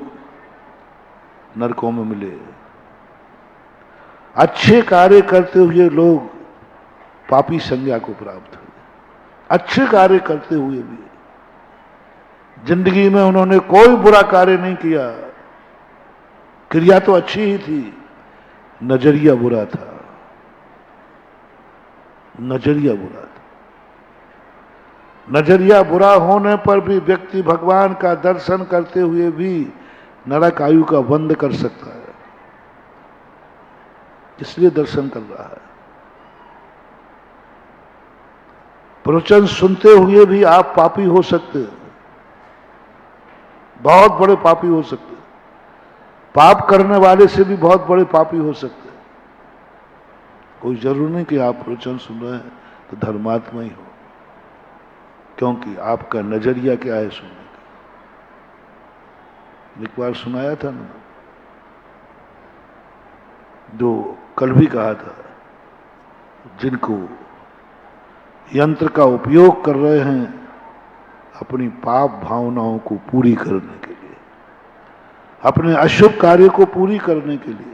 नरकों में मिले। अच्छे कार्य करते हुए लोग पापी संज्ञा को प्राप्त हुए। अच्छे कार्य करते हुए भी जिंदगी में उन्होंने कोई बुरा कार्य नहीं किया, क्रिया तो अच्छी ही थी, नजरिया बुरा था, नजरिया बुरा था। नजरिया बुरा होने पर भी व्यक्ति भगवान का दर्शन करते हुए भी नरक आयु का बंद कर सकता है, इसलिए दर्शन कर रहा है। प्रवचन सुनते हुए भी आप पापी हो सकते हैं, बहुत बड़े पापी हो सकते हैं। पाप करने वाले से भी बहुत बड़े पापी हो सकते हैं। कोई जरूर नहीं कि आप प्रवचन सुन रहे हैं तो धर्मात्मा ही हो, क्योंकि आपका नजरिया क्या है सुनने का। एक बार सुनाया था ना, जो कल भी कहा था, जिनको यंत्र का उपयोग कर रहे हैं अपनी पाप भावनाओं को पूरी करने के लिए, अपने अशुभ कार्य को पूरी करने के लिए,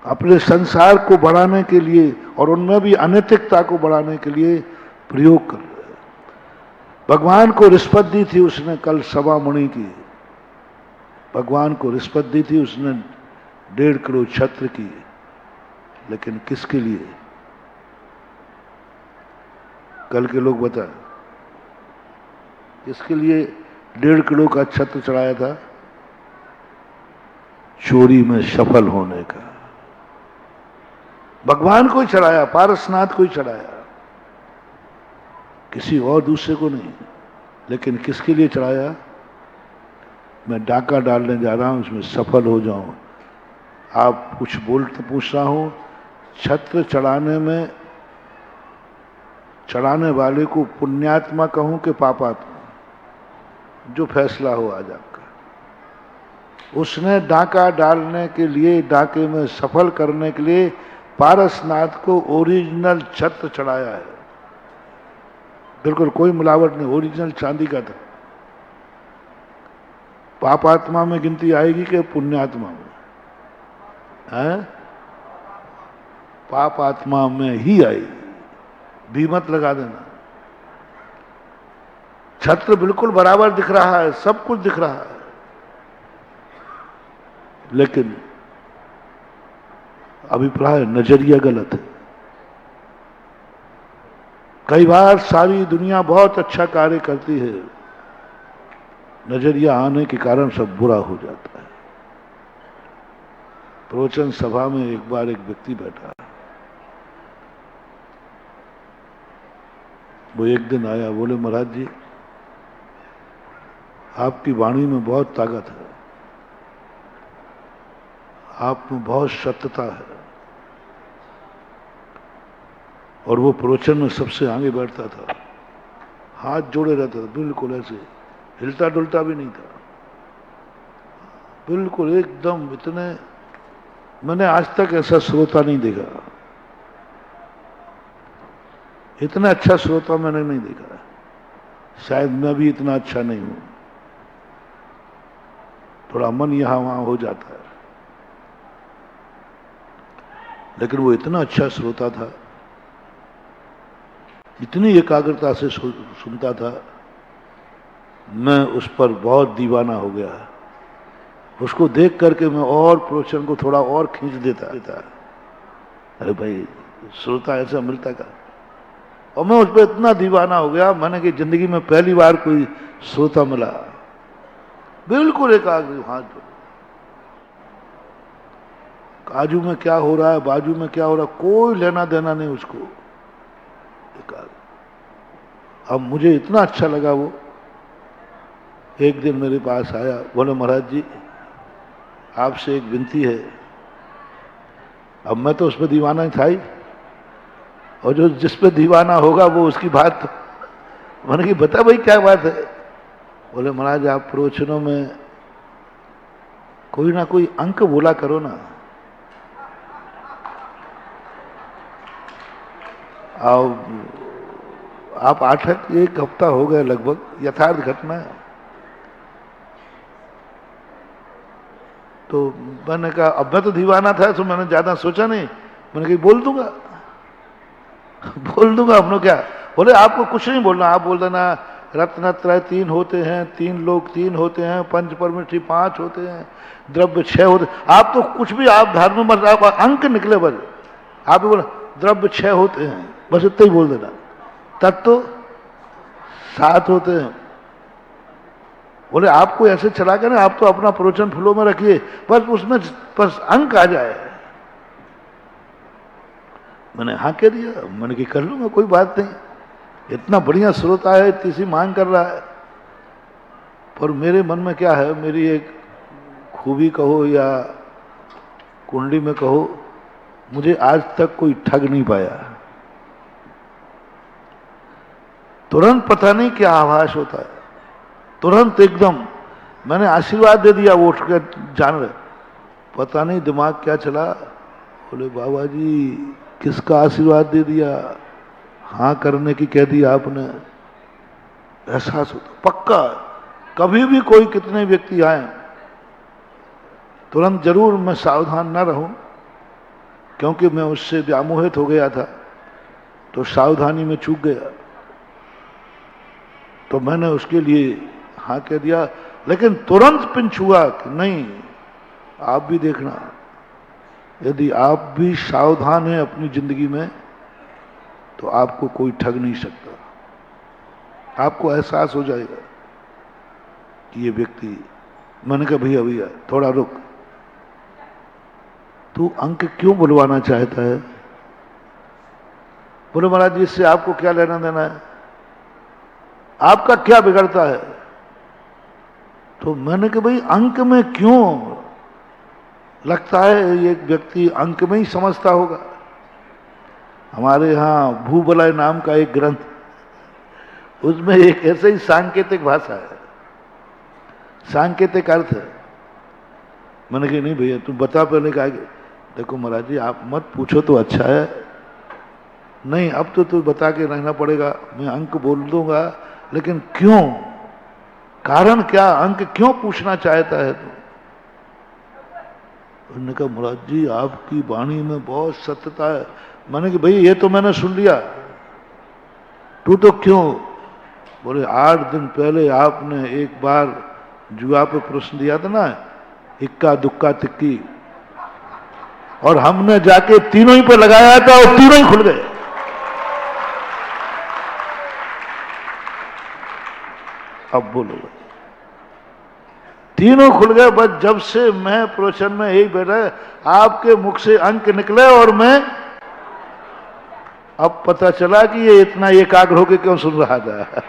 अपने संसार को बढ़ाने के लिए और उनमें भी अनैतिकता को बढ़ाने के लिए प्रयोग कर रहे हैं। भगवान को रिश्वत दी थी उसने कल सवा मणि की, भगवान को रिश्वत दी थी उसने 1.5 करोड़ छत्र की, लेकिन किसके लिए? कल के लोग बताएं किसके लिए 1.5 किलो का छत्र चढ़ाया था? चोरी में सफल होने का। भगवान को ही चढ़ाया, पारसनाथ को ही चढ़ाया, किसी और दूसरे को नहीं। लेकिन किसके लिए चढ़ाया? मैं डाका डालने जा रहा हूं, उसमें सफल हो जाऊं। आप कुछ पूछ रहा हूं, छत्र चढ़ाने में चढ़ाने वाले को पुण्यात्मा कहूं कि पापात्मा? जो फैसला हो आज आपका। उसने डाका डालने के लिए, डाके में सफल करने के लिए पारसनाथ को ओरिजिनल छत्र चढ़ाया है, बिल्कुल कोई मिलावट नहीं, ओरिजिनल चांदी का था। पापात्मा में गिनती आएगी कि पुण्यात्मा में? है पापात्मा में ही आएगी, भी मत लगा देना। छत्र बिल्कुल बराबर दिख रहा है, सब कुछ दिख रहा है, लेकिन अभिप्राय, नजरिया गलत है। कई बार सारी दुनिया बहुत अच्छा कार्य करती है, नजरिया आने के कारण सब बुरा हो जाता है। प्रवचन सभा में एक बार एक व्यक्ति बैठा, वो एक दिन आया, बोले महाराज जी आपकी वाणी में बहुत ताकत है, आप में बहुत सत्यता है। और वो प्रवचन में सबसे आगे बैठता था, हाथ जोड़े रहता था, बिल्कुल ऐसे हिलता डुलता भी नहीं था, बिल्कुल एकदम। इतने मैंने आज तक ऐसा श्रोता नहीं देखा, इतना अच्छा श्रोता मैंने नहीं देखा। शायद मैं भी इतना अच्छा नहीं हूं, थोड़ा मन यहां वहां हो जाता है, लेकिन वो इतना अच्छा श्रोता था, इतनी एकाग्रता से सुनता था, मैं उस पर बहुत दीवाना हो गया। उसको देख करके मैं और प्रवचन को थोड़ा और खींच देता। अरे भाई श्रोता ऐसा मिलता का? और मैं उस पर इतना दीवाना हो गया, मैंने कि जिंदगी में पहली बार कोई श्रोता मिला, बिल्कुल एकाग्र, हाथ जोड़। आजू में क्या हो रहा है, बाजू में क्या हो रहा है, कोई लेना देना नहीं उसको। अब मुझे इतना अच्छा लगा वो, एक दिन मेरे पास आया, बोले महाराज जी आपसे एक विनती है। अब मैं तो उस पर दीवाना ही था ही, और जो जिस पे दीवाना होगा वो उसकी बात। मैंने कहा बता भाई क्या बात है। बोले महाराज आप प्रवचनों में कोई ना कोई अंक बोला करो ना। आप 1 हफ्ता हो गया लगभग, यथार्थ घटना है। तो मैंने कहा अब मैं तो दीवाना था तो मैंने ज्यादा सोचा नहीं, मैंने कहा बोल दूंगा बोल दूंगा। अपनों क्या, बोले आपको कुछ नहीं बोलना, आप बोल देना रत्नत्रय 3 होते हैं, 3 लोक 3 होते हैं, पंच परमेष्ठी 5 होते हैं, द्रव्य 6 होते। आप तो कुछ भी आप धर्म मत, आप अंक निकले बस, आप बोला द्रव्य 6 होते हैं, बस इतना ही बोल देना। तत्व 7 होते हैं। बोले आपको ऐसे चला के ना, आप तो अपना प्रवचन फ्लो में रखिए, बस उसमें बस अंक आ जाए। मैंने हाँ कह दिया, मैंने कि कर लूंगा कोई बात नहीं, इतना बढ़िया श्रोता है, इतनी सी मांग कर रहा है। पर मेरे मन में क्या है, मेरी एक खूबी कहो या कुंडली में कहो, मुझे आज तक कोई ठग नहीं पाया। तुरंत पता नहीं क्या आभास होता है, तुरंत एकदम मैंने आशीर्वाद दे दिया, वो उठ कर जान रहे, पता नहीं दिमाग क्या चला। बोले बाबा जी किसका आशीर्वाद दे दिया, हाँ करने की कह दी आपने। एहसास होता पक्का, कभी भी कोई कितने व्यक्ति आए तुरंत जरूर मैं सावधान न रहूं, क्योंकि मैं उससे व्यामोहित हो गया था, तो सावधानी में चूक गया। तो मैंने उसके लिए हाँ कह दिया, लेकिन तुरंत पिंच हुआ कि नहीं, आप भी देखना, यदि आप भी सावधान हैं अपनी जिंदगी में तो आपको कोई ठग नहीं सकता। आपको एहसास हो जाएगा कि ये व्यक्ति। मैंने कहा भैया भैया थोड़ा रुक, तू अंक क्यों बुलवाना चाहता है? बोले महाराज जी इससे आपको क्या लेना देना है, आपका क्या बिगड़ता है? तो मैंने कहा भाई अंक में क्यों, लगता है ये व्यक्ति अंक में ही समझता होगा। हमारे यहाँ भूबलय नाम का एक ग्रंथ, उसमें एक ऐसे ही सांकेतिक भाषा है, सांकेतिक अर्थ है। मैंने कहा नहीं भैया तू बता पहले। कहा देखो महाराज जी आप मत पूछो तो अच्छा है, नहीं अब तो तू बता के रहना पड़ेगा, मैं अंक बोल दूंगा, लेकिन क्यों, कारण क्या, अंक क्यों पूछना चाहता है तू? उन्होंने कहा महाराज जी आपकी वाणी में बहुत सत्यता है। मैंने कहा भाई ये तो मैंने सुन लिया, तू तो क्यों? बोले 8 दिन पहले आपने एक बार जुआ पे प्रश्न दिया था ना, इक्का दुक्का तिक्की, और हमने जाके तीनों ही पे लगाया था और तीनों ही खुल गए। अब बोलो, तीनों खुल गए। बस जब से मैं प्रवचन में यही बैठा, आपके मुख से अंक निकले और मैं अब पता चला कि ये इतना एकाग्र होकर क्यों सुन रहा था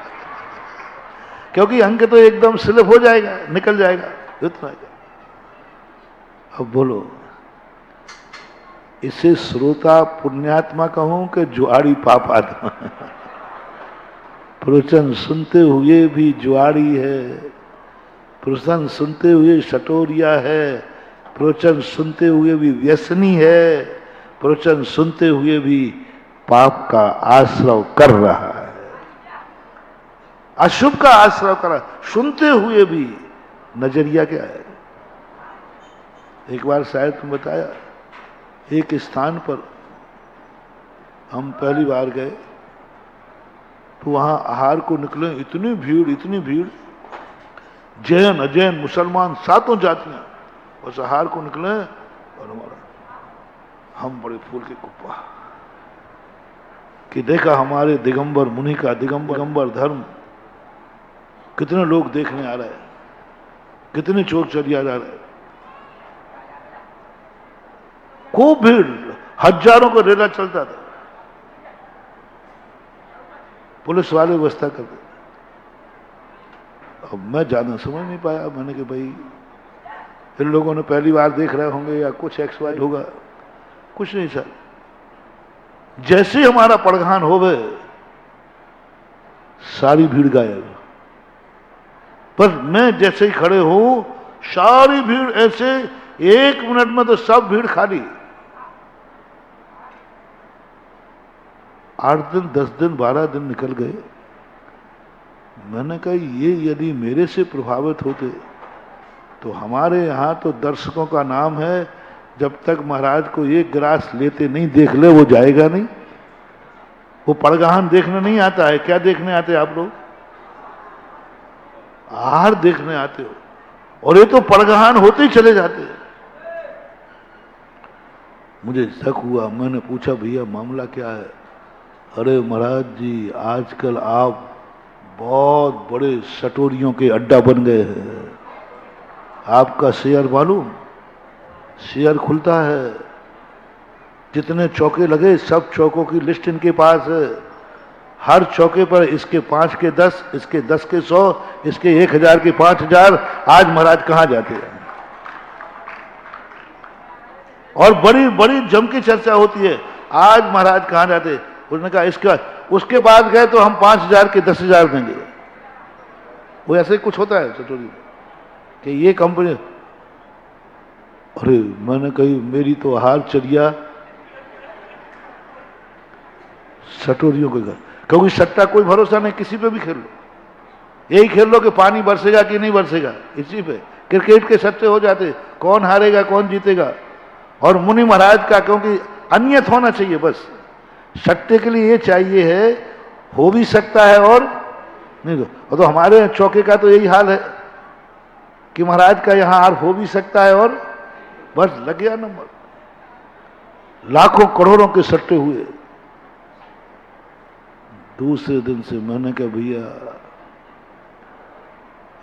क्योंकि अंक तो एकदम स्लिप हो जाएगा, निकल जाएगा इतना। अब बोलो, इसे श्रोता पुण्यात्मा कहूं कि जुआड़ी पापात्मा? प्रवचन सुनते हुए भी जुआड़ी है, प्रवचन सुनते हुए सटोरिया है, प्रवचन सुनते हुए भी व्यसनी है, प्रवचन सुनते हुए भी पाप का आश्रय कर रहा है, अशुभ का आश्रय कर रहा है, सुनते हुए भी। नजरिया क्या है? एक बार शायद तुम बताया, एक स्थान पर हम पहली बार गए तो वहां आहार को निकले, इतनी भीड़, जैन अजैन मुसलमान सातों जातियां उस आहार को निकले, और हमारा हम बड़े फूल के कुप्पा कि देखा हमारे दिगंबर मुनि का दिगंबर धर्म, कितने लोग देखने आ रहे हैं, कितने चोर चलिया जा रहे हैं। खूब भीड़, हजारों का रेला चलता था, पुलिस वाले व्यवस्था करते। अब मैं ज्यादा समझ नहीं पाया, मैंने कि भाई इन लोगों ने पहली बार देख रहे होंगे या कुछ एक्सपाइट होगा। कुछ नहीं सर, जैसे हमारा पड़घान हो गए सारी भीड़ गायब। पर मैं जैसे ही खड़े हूं सारी भीड़ ऐसे, 1 मिनट में तो सब भीड़ खाली। 8 दिन 10 दिन 12 दिन निकल गए। मैंने कहा ये यदि मेरे से प्रभावित होते तो हमारे यहां तो दर्शकों का नाम है, जब तक महाराज को एक गिलास लेते नहीं देख ले वो जाएगा नहीं। वो पड़गाहन देखने नहीं आता है, क्या देखने आते आप लोग? आहार देखने आते हो, और ये तो पड़गाहन होते ही चले जाते हैं। मुझे शक हुआ, मैंने पूछा भैया मामला क्या है? अरे महाराज जी आजकल आप बहुत बड़े सटोरियों के अड्डा बन गए हैं। आपका शेयर मालूम, शेयर खुलता है, जितने चौके लगे सब चौकों की लिस्ट इनके पास है। हर चौके पर इसके 5 के 10, इसके 10 के 100, इसके 1000 के 5000। आज महाराज कहां जाते हैं? और बड़ी बड़ी जम की चर्चा होती है, आज महाराज कहां जाते? उसने कहा इसका, उसके बाद गए तो हम 5000 के 10,000 देंगे। वो ऐसे ही कुछ होता है सटोरी में कि ये कंपनी। अरे मैंने कही मेरी तो हार चलिया सटोरियों के घर, क्योंकि सट्टा कोई भरोसा नहीं, किसी पे भी खेल लो। यही खेल लो कि पानी बरसेगा कि नहीं बरसेगा, इसी पे क्रिकेट के सट्टे हो जाते, कौन हारेगा कौन जीतेगा। और मुनि महाराज का क्योंकि अनियत होना चाहिए, बस सट्टे के लिए ये चाहिए है, हो भी सकता है और नहीं। तो हमारे चौके का तो यही हाल है कि महाराज का यहां हार हो भी सकता है और बस लग गया नंबर। लाखों करोड़ों के सट्टे हुए। दूसरे दिन से मैंने कहा भैया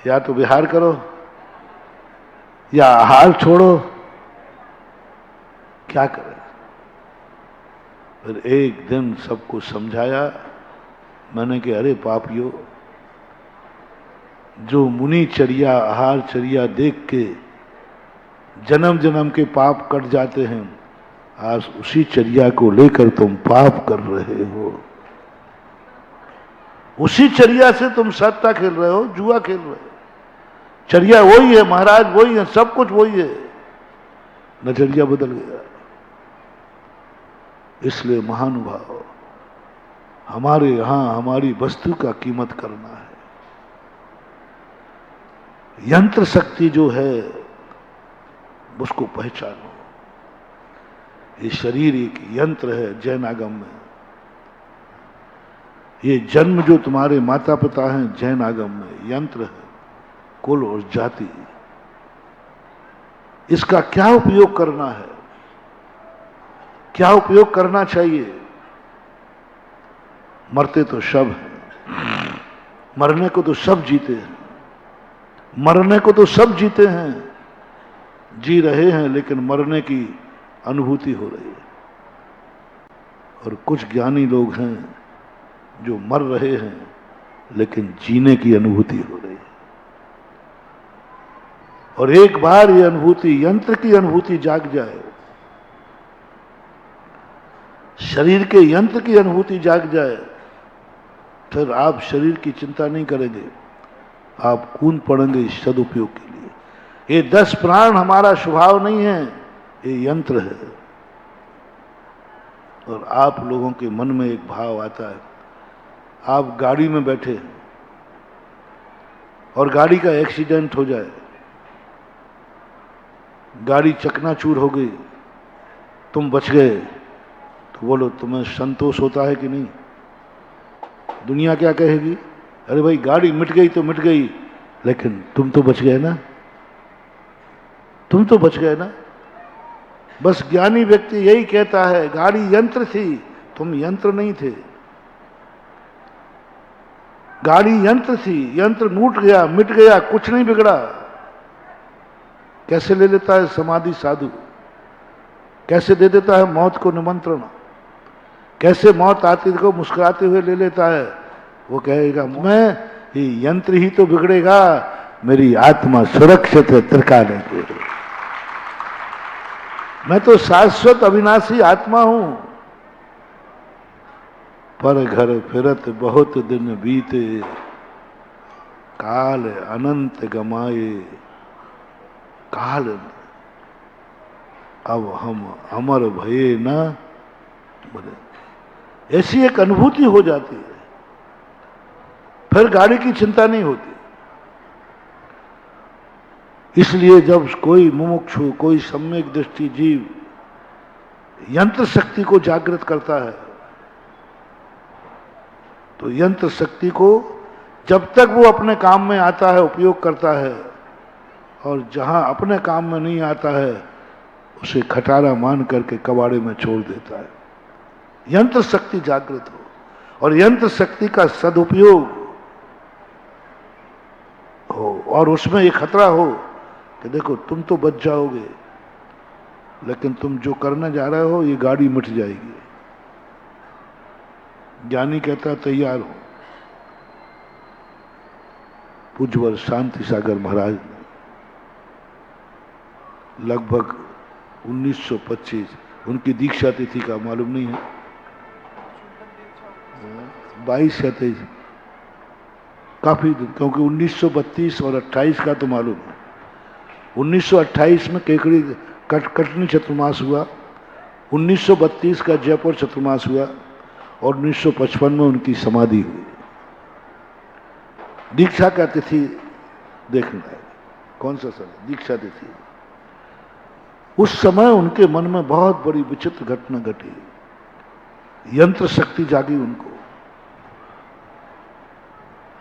या तो बिहार करो या हाल छोड़ो, क्या करें। फिर एक दिन सबको समझाया मैंने कि अरे पापियों, जो मुनि चर्या आहार चर्या देख के जन्म जन्म के पाप कट जाते हैं, आज उसी चर्या को लेकर तुम पाप कर रहे हो। उसी चर्या से तुम सट्टा खेल रहे हो, जुआ खेल रहे हो। चर्या वही है महाराज, वही है, सब कुछ वही है, नजरिया बदल गया। इसलिए महानुभाव, हमारे यहां हमारी वस्तु का कीमत करना है। यंत्र शक्ति जो है उसको पहचानो। ये शरीर एक यंत्र है जैन आगम में। ये जन्म जो तुम्हारे माता पिता हैं जैन आगम में यंत्र है, कुल और जाति। इसका क्या उपयोग करना है, क्या उपयोग करना चाहिए? मरते तो सब हैं, मरने को तो सब जीते हैं, मरने को तो सब जीते हैं, जी रहे हैं, लेकिन मरने की अनुभूति हो रही है। और कुछ ज्ञानी लोग हैं जो मर रहे हैं लेकिन जीने की अनुभूति हो रही है। और एक बार ये अनुभूति, यंत्र की अनुभूति जाग जाए, शरीर के यंत्र की अनुभूति जाग जाए, फिर आप शरीर की चिंता नहीं करेंगे, आप कूद पड़ेंगे इस सदुपयोग के लिए। ये 10 प्राण हमारा स्वभाव नहीं है, ये यंत्र है। और आप लोगों के मन में एक भाव आता है, आप गाड़ी में बैठे हैं और गाड़ी का एक्सीडेंट हो जाए, गाड़ी चकनाचूर हो गई, तुम बच गए, तो बोलो तुम्हें संतोष होता है कि नहीं? दुनिया क्या कहेगी? अरे भाई गाड़ी मिट गई तो मिट गई, लेकिन तुम तो बच गए ना, तुम तो बच गए ना। बस ज्ञानी व्यक्ति यही कहता है, गाड़ी यंत्र थी, तुम यंत्र नहीं थे। गाड़ी यंत्र थी, यंत्र टूट गया, मिट गया, कुछ नहीं बिगड़ा। कैसे ले लेता है समाधि साधु? कैसे दे देता है मौत को निमंत्रण, कैसे मौत आती को मुस्कुराते हुए ले लेता है। वो कहेगा मैं ये यंत्र ही तो बिगड़ेगा, मेरी आत्मा सुरक्षित है त्रिकाल के। मैं तो शाश्वत अविनाशी आत्मा हूं। पर घर फिरत बहुत दिन बीते, काल अनंत गमाए। काल अब हम अमर भये न, बोले ऐसी एक अनुभूति हो जाती है, फिर गाड़ी की चिंता नहीं होती। इसलिए जब कोई मुमुक्षु, कोई सम्यक दृष्टि जीव यंत्र शक्ति को जागृत करता है, तो यंत्र शक्ति को जब तक वो अपने काम में आता है उपयोग करता है, और जहां अपने काम में नहीं आता है उसे खटारा मान करके कबाड़े में छोड़ देता है। यंत्र शक्ति जागृत हो और यंत्र शक्ति का सदुपयोग हो, और उसमें एक खतरा हो कि देखो तुम तो बच जाओगे, लेकिन तुम जो करने जा रहे हो ये गाड़ी मिट जाएगी। ज्ञानी कहता है तैयार हो। पूज्यवर शांति सागर महाराज ने लगभग 1925, उनकी दीक्षा तिथि का मालूम नहीं है, 22 या 23, काफी दिन, क्योंकि 1932 और 28 का तो मालूम है। 1928 में केकड़ी कटनी चतुर्मास हुआ, 1932 का जयपुर चतुर्मास हुआ, और 1955 में उनकी समाधि हुई। दीक्षा का तिथि देखना है, कौन सा समय दीक्षा तिथि। उस समय उनके मन में बहुत बड़ी विचित्र घटना घटी, यंत्र शक्ति जागी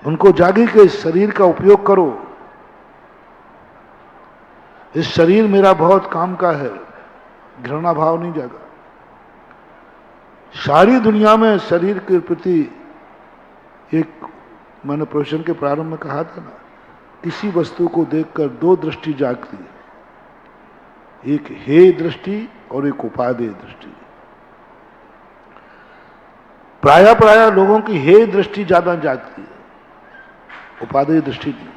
उनको जागी कि इस शरीर का उपयोग करो, इस शरीर मेरा बहुत काम का है। घृणा भाव नहीं जागा। सारी दुनिया में शरीर के प्रति एक, मैंने प्रवचन के प्रारंभ में कहा था ना, किसी वस्तु को देखकर दो दृष्टि जागती है, एक हे दृष्टि और एक उपादेय दृष्टि। प्राय लोगों की हे दृष्टि ज्यादा जागती है, उपादेय दृष्टि नहीं।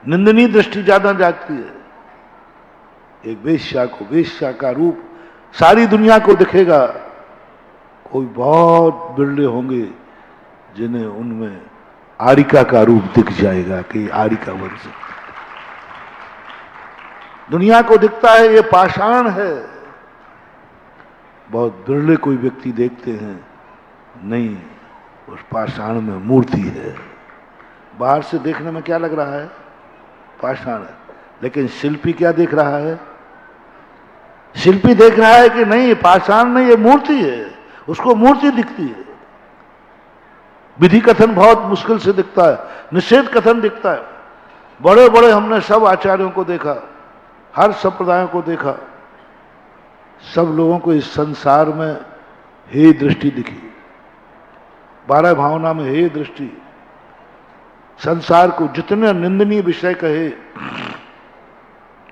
निंदनीय दृष्टि ज्यादा जागती है। एक वेश्या को वेश्या का रूप सारी दुनिया को दिखेगा, कोई बहुत बिरले होंगे जिन्हें उनमें आरिका का रूप दिख जाएगा कि आरिका बन सकती। दुनिया को दिखता है ये पाषाण है, बहुत बिरले कोई व्यक्ति देखते हैं, नहीं, उस पाषाण में मूर्ति है। बाहर से देखने में क्या लग रहा है? पाषाण है। लेकिन शिल्पी क्या देख रहा है? शिल्पी देख रहा है कि नहीं, पाषाण नहीं, ये मूर्ति है। उसको मूर्ति दिखती है। विधि कथन बहुत मुश्किल से दिखता है, निषेध कथन दिखता है। बड़े बड़े हमने सब आचार्यों को देखा, हर संप्रदायों को देखा, सब लोगों को इस संसार में हे दृष्टि दिखी। 12 भावना में हे दृष्टि। संसार को जितने निंदनीय विषय कहे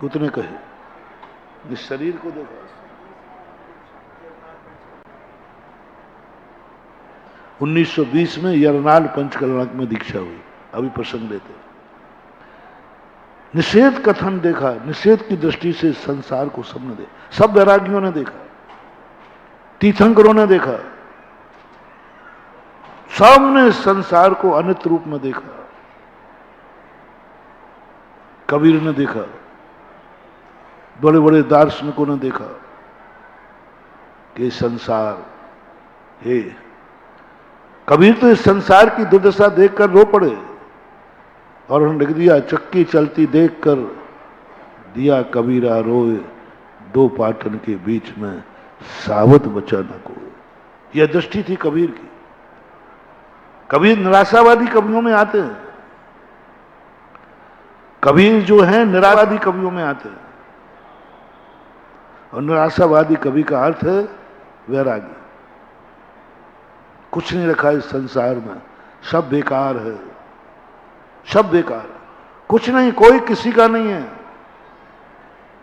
उतने कहे। इस शरीर को देखो, 1920 में यरनाल पंचकल्याणक में दीक्षा हुई, अभी प्रसंग लेते। निषेध कथन देखा, निषेध की दृष्टि से संसार को सबने देखा। सब वैरागियों ने देखा, तीर्थंकरों ने देखा, सबने संसार को अनित रूप में देखा। कबीर ने देखा, बड़े बड़े दार्शनिकों ने देखा कि संसार हे। कबीर तो इस संसार की दुर्दशा देखकर रो पड़े और उन्होंने लिख दिया, चक्की चलती देखकर दिया कबीरा रोए, दो पाटन के बीच में सावत बचा न कोई। यह दृष्टि थी कबीर की। कबीर निराशावादी कवियों में आते हैं। कबीर जो है निराशावादी कवियों में आते हैं, और निराशावादी कवि का अर्थ है वैरागी। कुछ नहीं रखा इस संसार में, सब बेकार है, सब बेकार है, कुछ नहीं, कोई किसी का नहीं है।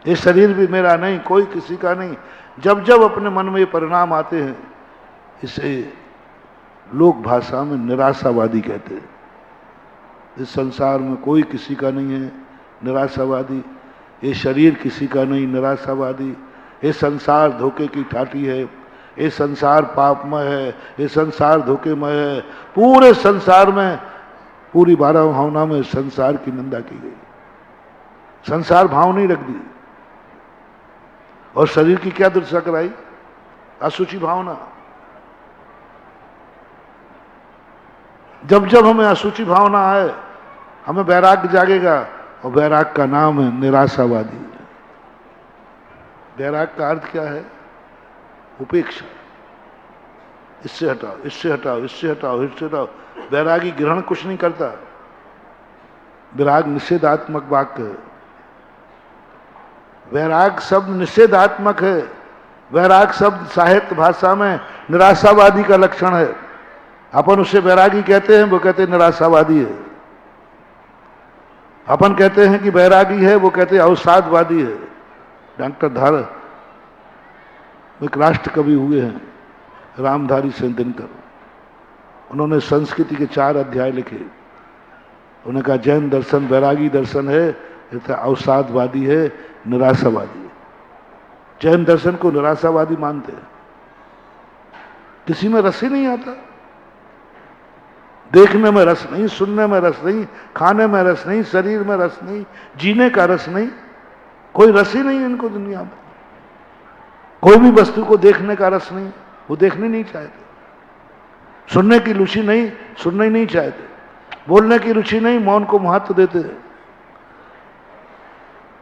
ये शरीर भी मेरा नहीं, कोई किसी का नहीं। जब जब अपने मन में ये परिणाम आते हैं, इसे लोक भाषा में निराशावादी कहते हैं। इस संसार में कोई किसी का नहीं है, निराशावादी। ये शरीर किसी का नहीं, निराशावादी। ये संसार धोखे की ठाठी है, ये संसार पापमय है, ये संसार धोखेमय है। पूरे संसार में, पूरी 12 भावना में संसार की निंदा की गई, संसार भाव नहीं रख दी। और शरीर की क्या दृष्टा कराई? असुचि भावना। जब जब हमें असुचि भावना आए, हमें वैराग्य जागेगा, और वैराग्य का नाम है निराशावादी। वैराग्य का अर्थ क्या है? उपेक्षा। इससे हटाओ, इससे हटाओ, इससे हटाओ, इससे हटाओ। वैरागी ग्रहण कुछ नहीं करता। वैराग निषेधात्मक वाक्य है। वैराग शब्द निषेधात्मक है। वैराग शब्द साहित्य भाषा में निराशावादी का लक्षण है। अपन उसे वैरागी कहते हैं, वो कहते हैं निराशावादी है। अपन कहते हैं कि वैरागी है, वो कहते हैं अवसादवादी है। डॉक्टर धार एक राष्ट्र कवि हुए हैं, रामधारी सिंह दिनकर। उन्होंने संस्कृति के 4 अध्याय लिखे। उन्होंने कहा जैन दर्शन वैरागी दर्शन है, अवसादवादी है, निराशावादी है। जैन दर्शन को निराशावादी मानते हैं। किसी में रस ही नहीं आता। देखने में रस नहीं, सुनने में रस नहीं, खाने में रस नहीं, शरीर में रस नहीं, जीने का रस नहीं, कोई रस ही नहीं इनको दुनिया में। कोई भी वस्तु को देखने का रस नहीं, वो देखने नहीं चाहते। सुनने की रुचि नहीं, सुनना ही नहीं चाहते। बोलने की रुचि नहीं, मौन को महत्व देते हैं।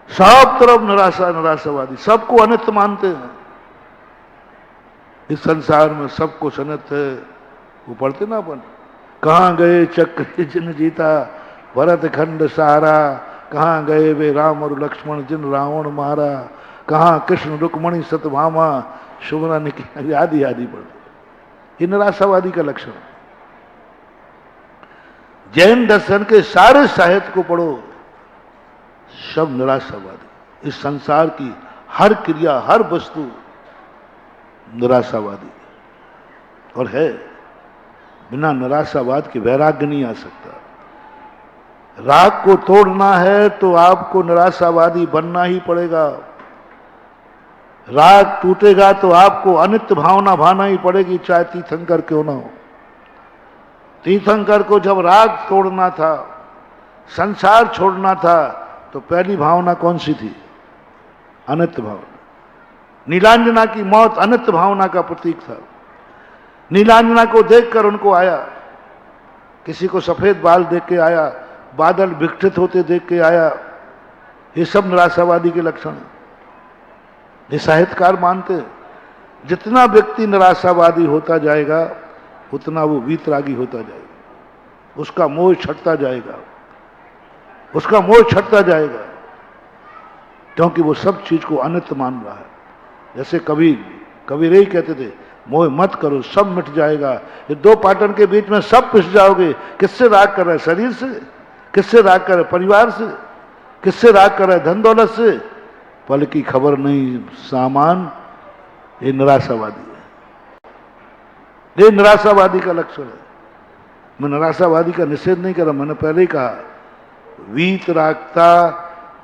सब तरफ निराशा, निराशावादी, सबको अनित्य मानते हैं। इस संसार में सब कुछ अनित्य है। वो पढ़ते ना अपन, कहाँ गए चक्र जिन जीता, भरत खंड सहारा, कहाँ गए वे राम और लक्ष्मण जिन रावण मारा, कहाँ कृष्ण रुक्मणी सतभामा, शुभना निकली, आदि आदि पढ़ते। ये निराशावादी का लक्षण। जैन दर्शन के सारे साहित्य को पढ़ो, सब निराशावादी। इस संसार की हर क्रिया, हर वस्तु निराशावादी और है। बिना निराशावाद के वैराग्य नहीं आ सकता। राग को तोड़ना है तो आपको निराशावादी बनना ही पड़ेगा। राग टूटेगा तो आपको अनित्य भावना भाना ही पड़ेगी, चाहे तीर्थंकर क्यों ना हो। तीर्थंकर को जब राग तोड़ना था, संसार छोड़ना था, तो पहली भावना कौन सी थी? अनित्य भावना। नीलांजना की मौत अनित्य भावना का प्रतीक था। नीलांजना को देखकर उनको आया, किसी को सफेद बाल देख के आया, बादल विकसित होते देख के आया। ये सब निराशावादी के लक्षण हैं। ये साहित्यकार मानते हैं। जितना व्यक्ति निराशावादी होता जाएगा, उतना वो वीतरागी होता जाएगा। उसका मोह छटता जाएगा, उसका मोह छटता जाएगा, क्योंकि वो सब चीज को अनित्य मान रहा है। जैसे कबीर यही कहते थे, मोह मत करो, सब मिट जाएगा। ये 2 पाटन के बीच में सब पिस जाओगे। किससे राग कर रहे? शरीर से। किससे राग कर रहे? परिवार से। किससे राग कर रहे? धन दौलत से। पल की खबर नहीं सामान। ये निराशावादी है। ये निराशावादी का लक्षण है। मैं निराशावादी का निषेध नहीं कर रहा, मैंने पहले ही कहा वीतरागता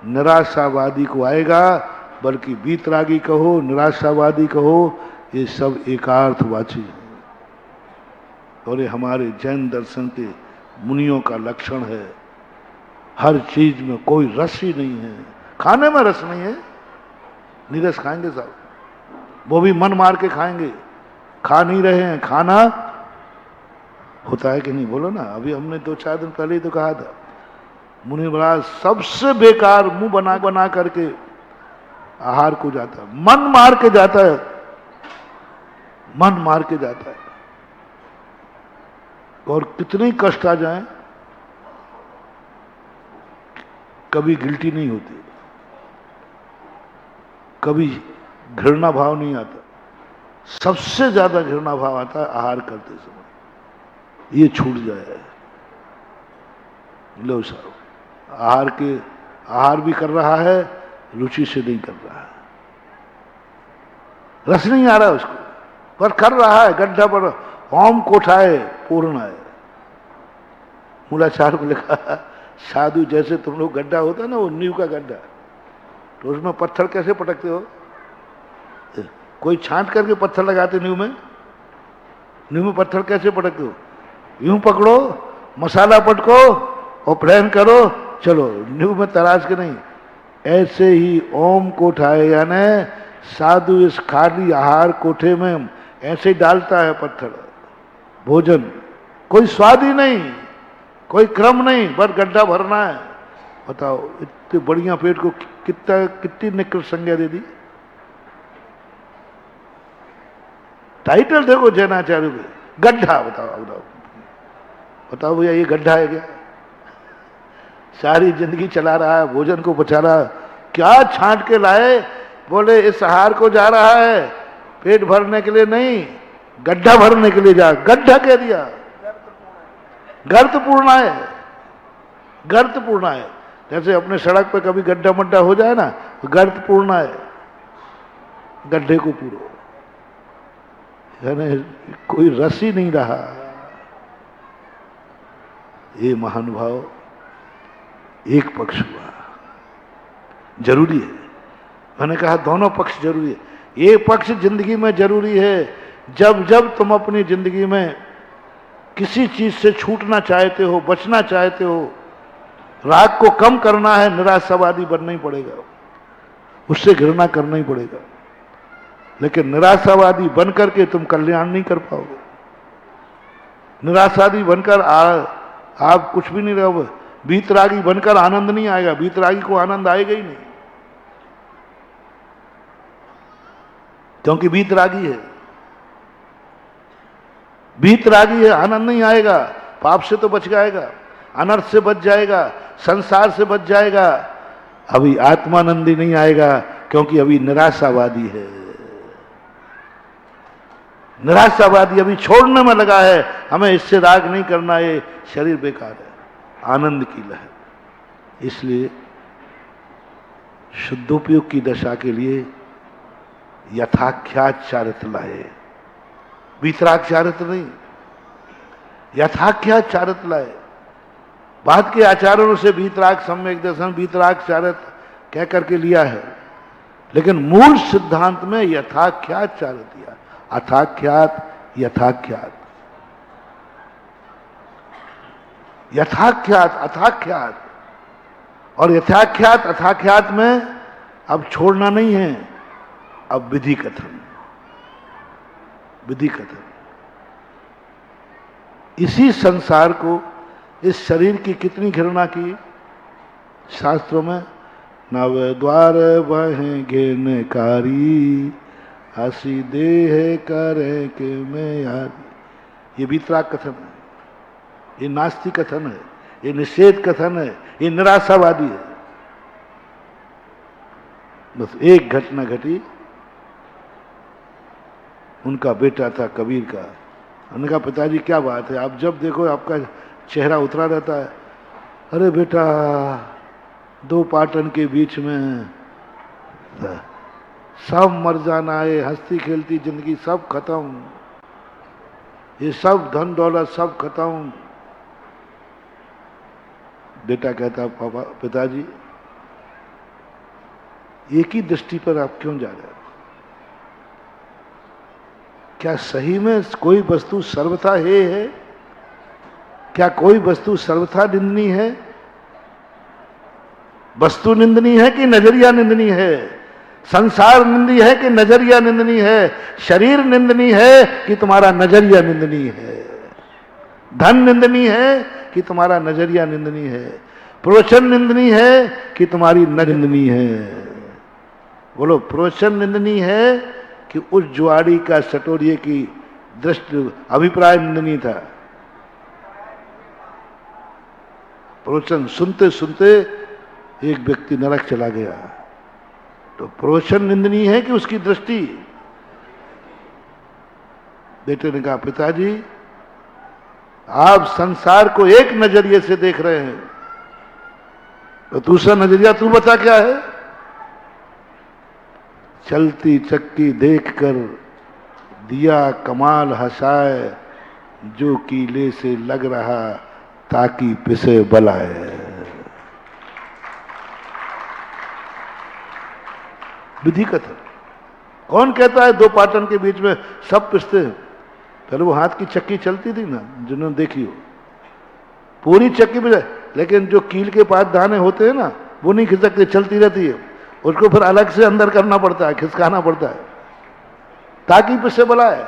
निराशावादी को आएगा, बल्कि वीतरागी कहो, निराशावादी कहो, ये सब एकार्थवाची है। और ये हमारे जैन दर्शन के मुनियों का लक्षण है। हर चीज में कोई रस ही नहीं है। खाने में रस नहीं है, नीरस खाएंगे साहब, वो भी मन मार के खाएंगे। खा नहीं रहे हैं, खाना होता है कि नहीं? बोलो ना। अभी हमने 2-4 दिन पहले ही तो कहा था, मुनि महाराज सबसे बेकार मुंह बना करके आहार को जाता है। मन मार के जाता है, मन मार के जाता है। और कितने कष्ट आ जाएं, कभी गिल्टी नहीं होती, कभी घृणा भाव नहीं आता। सबसे ज्यादा घृणा भाव आता है आहार करते समय। ये छूट जाए। लो साहब, आहार भी कर रहा है रुचि से नहीं कर रहा है, रस नहीं आ रहा उसको, पर कर रहा है। गड्ढा पर ओम कोठाए पूर्ण है। मूलाचार्य को लिखा, साधु जैसे तुम लोग गड्ढा होता है ना, वो नींव का गड्ढा, तो उसमें पत्थर कैसे पटकते हो? कोई छांट करके पत्थर लगाते नींव में? नींव में पत्थर कैसे पटकते हो? यूं पकड़ो, मसाला पटको और प्रेम करो, चलो, नींव में तराश के नहीं। ऐसे ही ओम कोठाए, यानी साधु इस खाली आहार कोठे में ऐसे ही डालता है पत्थर, भोजन, कोई स्वाद ही नहीं, कोई क्रम नहीं, बस गड्ढा भरना है। बताओ, इतने बढ़िया पेट को कितनी निकृष्ट संज्ञा दे दी। टाइटल देखो जैनाचार्य के, गड्ढा। बताओ भैया, ये गड्ढा है क्या? सारी जिंदगी चला रहा है, भोजन को बचा रहा है, क्या छांट के लाए? बोले इस आहार को जा रहा है पेट भरने के लिए नहीं, गड्ढा भरने के लिए जा। गड्ढा कह दिया, गर्त पूर्ण है, गर्त पूर्ण है। जैसे अपने सड़क पे कभी गड्ढा मड्ढा हो जाए ना, गर्त पूर्ण है, गड्ढे को पूरो, यानी कोई रस ही नहीं रहा। ये महानुभाव एक पक्ष हुआ, जरूरी है। मैंने कहा दोनों पक्ष जरूरी है। ये पक्ष जिंदगी में जरूरी है, जब जब तुम अपनी जिंदगी में किसी चीज से छूटना चाहते हो, बचना चाहते हो, राग को कम करना है, निराशावादी बनना ही पड़ेगा, उससे घृणा करना ही पड़ेगा। लेकिन निराशावादी बनकर के तुम कल्याण नहीं कर पाओगे। निराशावादी बनकर आप कुछ भी नहीं रहोगे। बीतरागी बनकर आनंद नहीं आएगा, बीतरागी को आनंद आएगा ही नहीं, क्योंकि बीतरागी है। बीतरागी है, आनंद नहीं आएगा। पाप से तो बच जाएगा, अनर्थ से बच जाएगा, संसार से बच जाएगा, अभी आत्मानंदी नहीं आएगा, क्योंकि अभी निराशावादी है। निराशावादी अभी छोड़ने में लगा है, हमें इससे राग नहीं करना, ये शरीर बेकार है, आनंद की लहर। इसलिए शुद्धोपयोग की दशा के लिए यथाख्यात चारित्र लाए, वितराग चारित्र नहीं, यथाख्यात चारित्र लाए। बाद के आचार्यों से वितराग सम्यक दर्शन, वितराग चारित्र कह करके लिया है, लेकिन मूल सिद्धांत में यथाख्यात चारित्र दिया। अथाख्यात, यथाख्यात, यथाख्यात, अथाख्यात, और यथाख्यात अथाख्यात में अब छोड़ना नहीं है, अब विधि कथन, विधि कथन। इसी संसार को, इस शरीर की कितनी घृणा की शास्त्रों में, नव द्वार वह घेनकारी, हसी देह करे के मैं याद। ये वितराग कथन है, ये नास्तिक कथन है, ये निषेध कथन है, ये निराशावादी है। बस एक घटना घटी, उनका बेटा था कबीर का। उन्होंने कहा पिताजी क्या बात है, आप जब देखो आपका चेहरा उतरा रहता है। अरे बेटा, दो पाटन के बीच में सब मर जाना है, हंसती खेलती जिंदगी सब खत्म, ये सब धन दौलत सब खत्म। बेटा कहता पापा, पिताजी एक ही दृष्टि पर आप क्यों जा रहे हो? क्या सही में कोई वस्तु सर्वथा है? क्या कोई वस्तु सर्वथा निंदनीय है? वस्तु निंदनीय है कि नजरिया निंदनीय है? संसार निंदनीय है कि नजरिया निंदनीय है? शरीर निंदनीय है कि तुम्हारा नजरिया निंदनीय है? धन निंदनीय है कि तुम्हारा नजरिया निंदनीय है? प्रवचन निंदनीय है कि तुम्हारी निंदनीय है? बोलो, प्रवचन निंदनीय है कि उस जुआड़ी का सटोरिये की दृष्टि अभिप्राय निंदनीय था? प्रवचन सुनते सुनते एक व्यक्ति नरक चला गया, तो प्रवचन निंदनीय है कि उसकी दृष्टि? बेटे ने कहा पिताजी, आप संसार को एक नजरिए से देख रहे हैं, तो दूसरा नजरिया तू बता क्या है? चलती चक्की देखकर दिया कमाल हंसाए, जो कीले से लग रहा ताकि पिसे बलाए। विधि कथन। कौन कहता है दो पाटन के बीच में सब पिसते हैं? पहले वो हाथ की चक्की चलती थी ना, जिन्होंने देखी हो, पूरी चक्की पे, लेकिन जो कील के पास दाने होते हैं ना, वो नहीं खिसकते, चलती रहती है। उसको फिर अलग से अंदर करना पड़ता है, खिसकाना पड़ता है ताकि पिसे बलाए।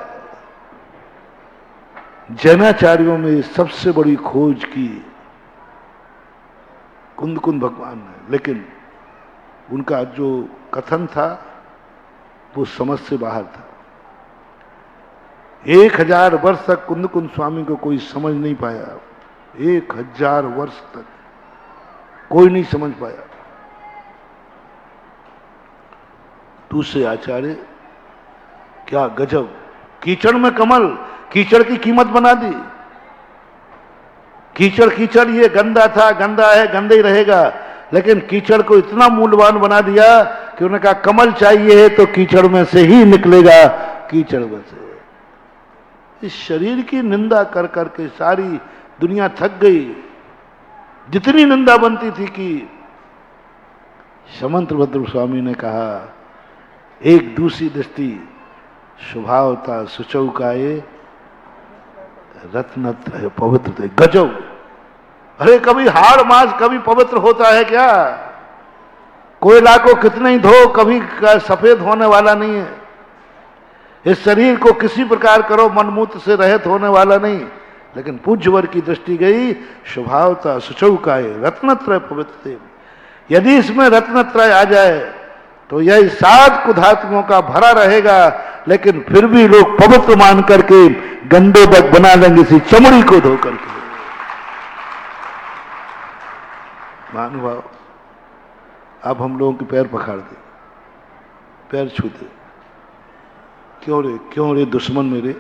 जैनाचार्यों में सबसे बड़ी खोज की कुंद भगवान ने, लेकिन उनका जो कथन था वो समझ से बाहर था। 1000 वर्ष तक कुंद स्वामी को कोई समझ नहीं पाया। 1000 वर्ष तक कोई नहीं समझ पाया। दूसरे आचार्य, क्या गजब, कीचड़ में कमल, कीचड़ की कीमत बना दी। कीचड़ कीचड़ ये गंदा था, गंदा है, गंदा ही रहेगा, लेकिन कीचड़ को इतना मूल्यवान बना दिया कि उन्होंने कहा कमल चाहिए तो कीचड़ में से ही निकलेगा, कीचड़ में से। इस शरीर की निंदा कर करके सारी दुनिया थक गई। जितनी निंदा बनती थी कि समंतभद्र स्वामी ने कहा, एक दूसरी दृष्टि स्वभावता सुचौकाए रत्नत्र है पवित्र थे। गजब। अरे कभी हाड़ मांस कभी पवित्र होता है क्या? कोयला को कितने ही धो कभी सफेद होने वाला नहीं है। इस शरीर को किसी प्रकार करो मनमूत्र से रहित होने वाला नहीं, लेकिन पूज्यवर की दृष्टि गई स्वभावता सुचौकाए रत्नत्रय पवित्र थे। यदि इसमें रत्नत्रय आ जाए तो यह 7 कुधात्मों का भरा रहेगा, लेकिन फिर भी लोग पवित्र मान करके गंदे तक बना लेंगे इसी चमड़ी को धो करके। महानुभाव, अब हम लोगों के पैर पखाड़ दे, पैर छूते। क्यों रे दुश्मन मेरे,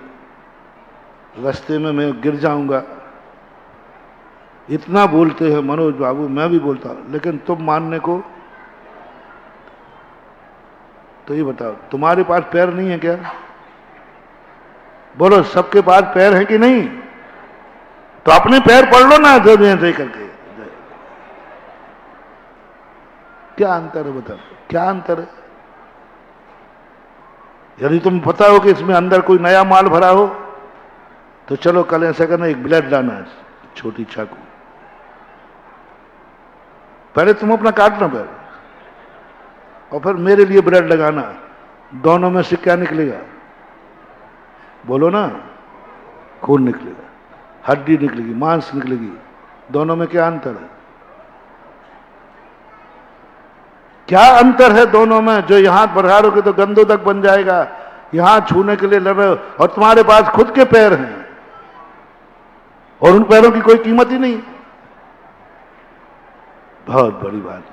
रास्ते में मैं गिर जाऊंगा। इतना बोलते हैं मनोज बाबू, मैं भी बोलता हूं, लेकिन तुम मानने को तो ये बताओ, तुम्हारे पास पैर नहीं है क्या? बोलो, सबके पास पैर है कि नहीं? तो अपने पैर पढ़ लो ना, दो दे करके। क्या अंतर है बताओ, क्या अंतर है? यदि तुम पता हो कि इसमें अंदर कोई नया माल भरा हो तो चलो कल ऐसा करना, एक ब्लेड लाना है, छोटी चाकू। पहले तुम अपना काटना पैर, और फिर मेरे लिए ब्लेड लगाना। दोनों में से क्या निकलेगा? बोलो ना। खून निकलेगा, हड्डी निकलेगी, मांस निकलेगी। दोनों में क्या अंतर है? क्या अंतर है दोनों में? जो यहां बढ़ाओगे तो गंदों तक बन जाएगा, यहां छूने के लिए लड़ रहे हो, और तुम्हारे पास खुद के पैर हैं और उन पैरों की कोई कीमत ही नहीं। बहुत बड़ी बात।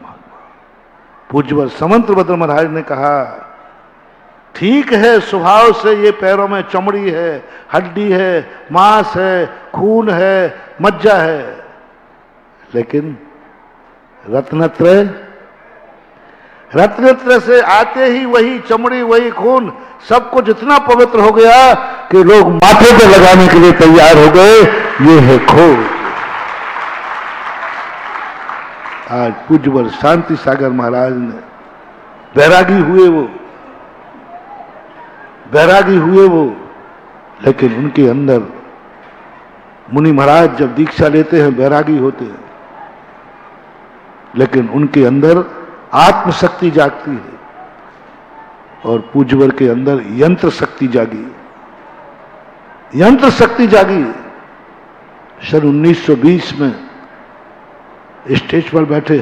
पूज्यवर समंतभद्र महाराज ने कहा, ठीक है, स्वभाव से ये पैरों में चमड़ी है, हड्डी है, मांस है, खून है, मज्जा है, लेकिन रत्नत्रय, रत्नत्रय से आते ही वही चमड़ी, वही खून, सब कुछ इतना पवित्र हो गया कि लोग माथे पे लगाने के लिए तैयार हो गए। ये है खोज। आज पूज्यवर शांति सागर महाराज ने बैरागी हुए वो, लेकिन उनके अंदर मुनि महाराज जब दीक्षा लेते हैं बैरागी होते हैं, लेकिन उनके अंदर आत्मशक्ति जागती है, और पूज्यवर के अंदर यंत्र शक्ति जागी। यंत्र शक्ति जागी। सन 1920 में स्टेज पर बैठे,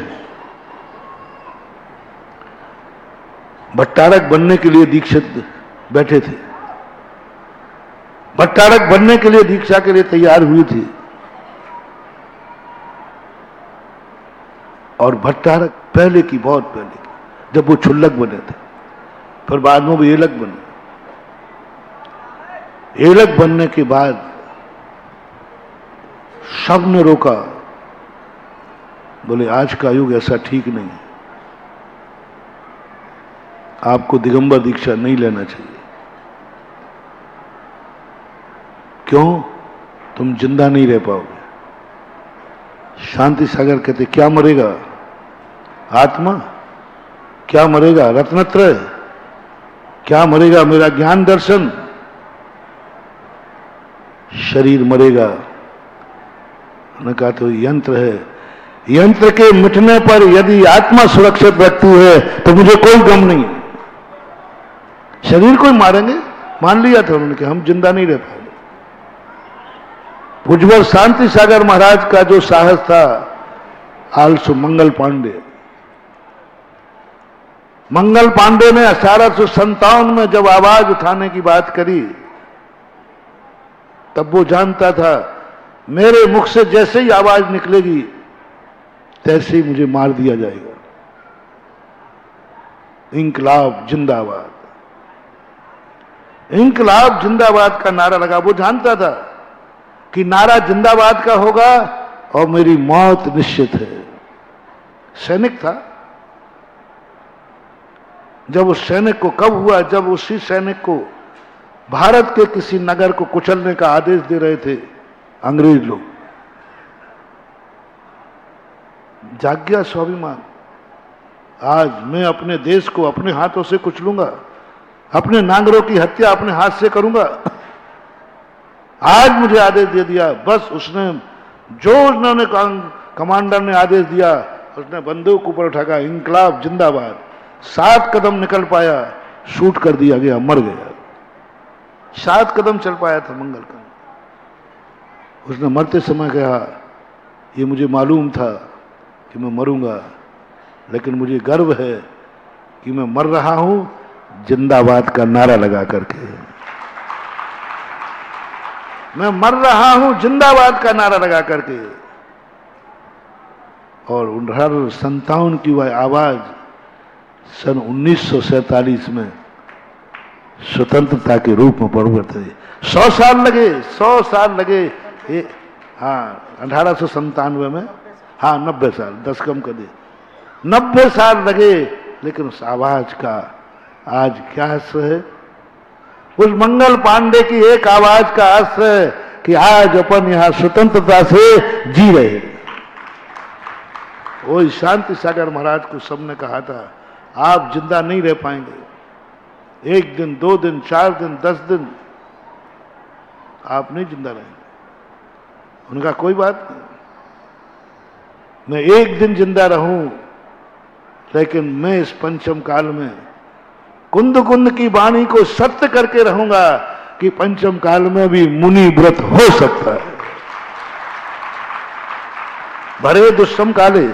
भट्टारक बनने के लिए दीक्षित बैठे थे, भट्टारक बनने के लिए दीक्षा के लिए तैयार हुई थी, और भट्टारक पहले की, बहुत पहले की, जब वो छुल्लक बने थे, फिर बाद में वो एलक बने। एलक बनने के बाद सबने रोका, बोले आज का युग ऐसा ठीक नहीं है। आपको दिगंबर दीक्षा नहीं लेना चाहिए। क्यों? तुम जिंदा नहीं रह पाओगे। शांति सागर कहते क्या मरेगा? आत्मा। क्या मरेगा? रत्नत्रय। क्या मरेगा? मेरा ज्ञान दर्शन। शरीर मरेगा। उन्होंने कहा तो यंत्र है, यंत्र के मिटने पर यदि आत्मा सुरक्षित रहती है तो मुझे कोई गम नहीं है। शरीर को ही मारेंगे, मान लिया था उन्होंने कि हम जिंदा नहीं रह पाएंगे। भुजबल शांति सागर महाराज का जो साहस था, आलसो मंगल पांडे। मंगल पांडे ने 1857 में जब आवाज उठाने की बात करी, तब वो जानता था मेरे मुख से जैसे ही आवाज निकलेगी तैसे ही मुझे मार दिया जाएगा। इंकलाब जिंदाबाद, इंकलाब जिंदाबाद का नारा लगा। वो जानता था कि नारा जिंदाबाद का होगा और मेरी मौत निश्चित है। सैनिक था। जब उस सैनिक को कब हुआ? जब उसी सैनिक को भारत के किसी नगर को कुचलने का आदेश दे रहे थे अंग्रेज लोग। जाग गया स्वाभिमान। आज मैं अपने देश को अपने हाथों से कुचलूंगा, अपने नागरों की हत्या अपने हाथ से करूंगा। आज मुझे आदेश दे दिया। बस उसने जो उन्होंने कमांडर ने आदेश दिया, उसने बंदूक ऊपर उठाकर इंकलाब जिंदाबाद। 7 कदम निकल पाया, शूट कर दिया गया, मर गया। 7 कदम चल पाया था मंगल का। उसने मरते समय कहा, ये मुझे मालूम था कि मैं मरूंगा, लेकिन मुझे गर्व है कि मैं मर रहा हूं जिंदाबाद का नारा लगा करके। मैं मर रहा हूं जिंदाबाद का नारा लगा करके। और 1857 की वह आवाज सन 1947 में स्वतंत्रता के रूप में परिवर्तित हुई। 100 साल लगे, 100 साल लगे। हाँ, 1897 में, हाँ 90 साल, 10 कम कर दिए, 90 साल लगे। लेकिन उस आवाज का आज क्या असर है? उस मंगल पांडे की एक आवाज का असर है कि आज अपन यहां स्वतंत्रता से जी रहे हैं। वही शांति सागर महाराज को सबने कहा था, आप जिंदा नहीं रह पाएंगे। 1 दिन, 2 दिन, 4 दिन, 10 दिन आप नहीं जिंदा रहेंगे। उनका कोई बात नहीं, मैं 1 दिन जिंदा रहूं, लेकिन मैं इस पंचम काल में कुंद कुंद की वाणी को सत्य करके रहूंगा कि पंचम काल में भी मुनि व्रत हो सकता है। भरे दुष्टम काले,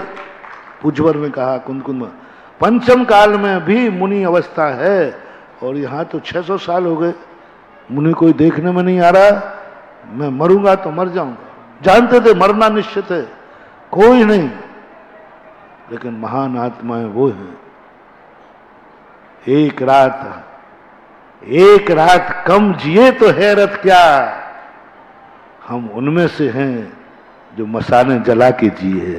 भुजबल ने कहा कुंद कुंद में, पंचम काल में भी मुनि अवस्था है। और यहां तो 600 साल हो गए, मुनि कोई देखने में नहीं आ रहा। मैं मरूंगा तो मर जाऊंगा। जानते थे मरना निश्चित है, कोई नहीं। लेकिन महान आत्माएं वो हैं, एक रात कम जिए तो हैरत क्या। हम उनमें से हैं जो मसाने जला के जिए।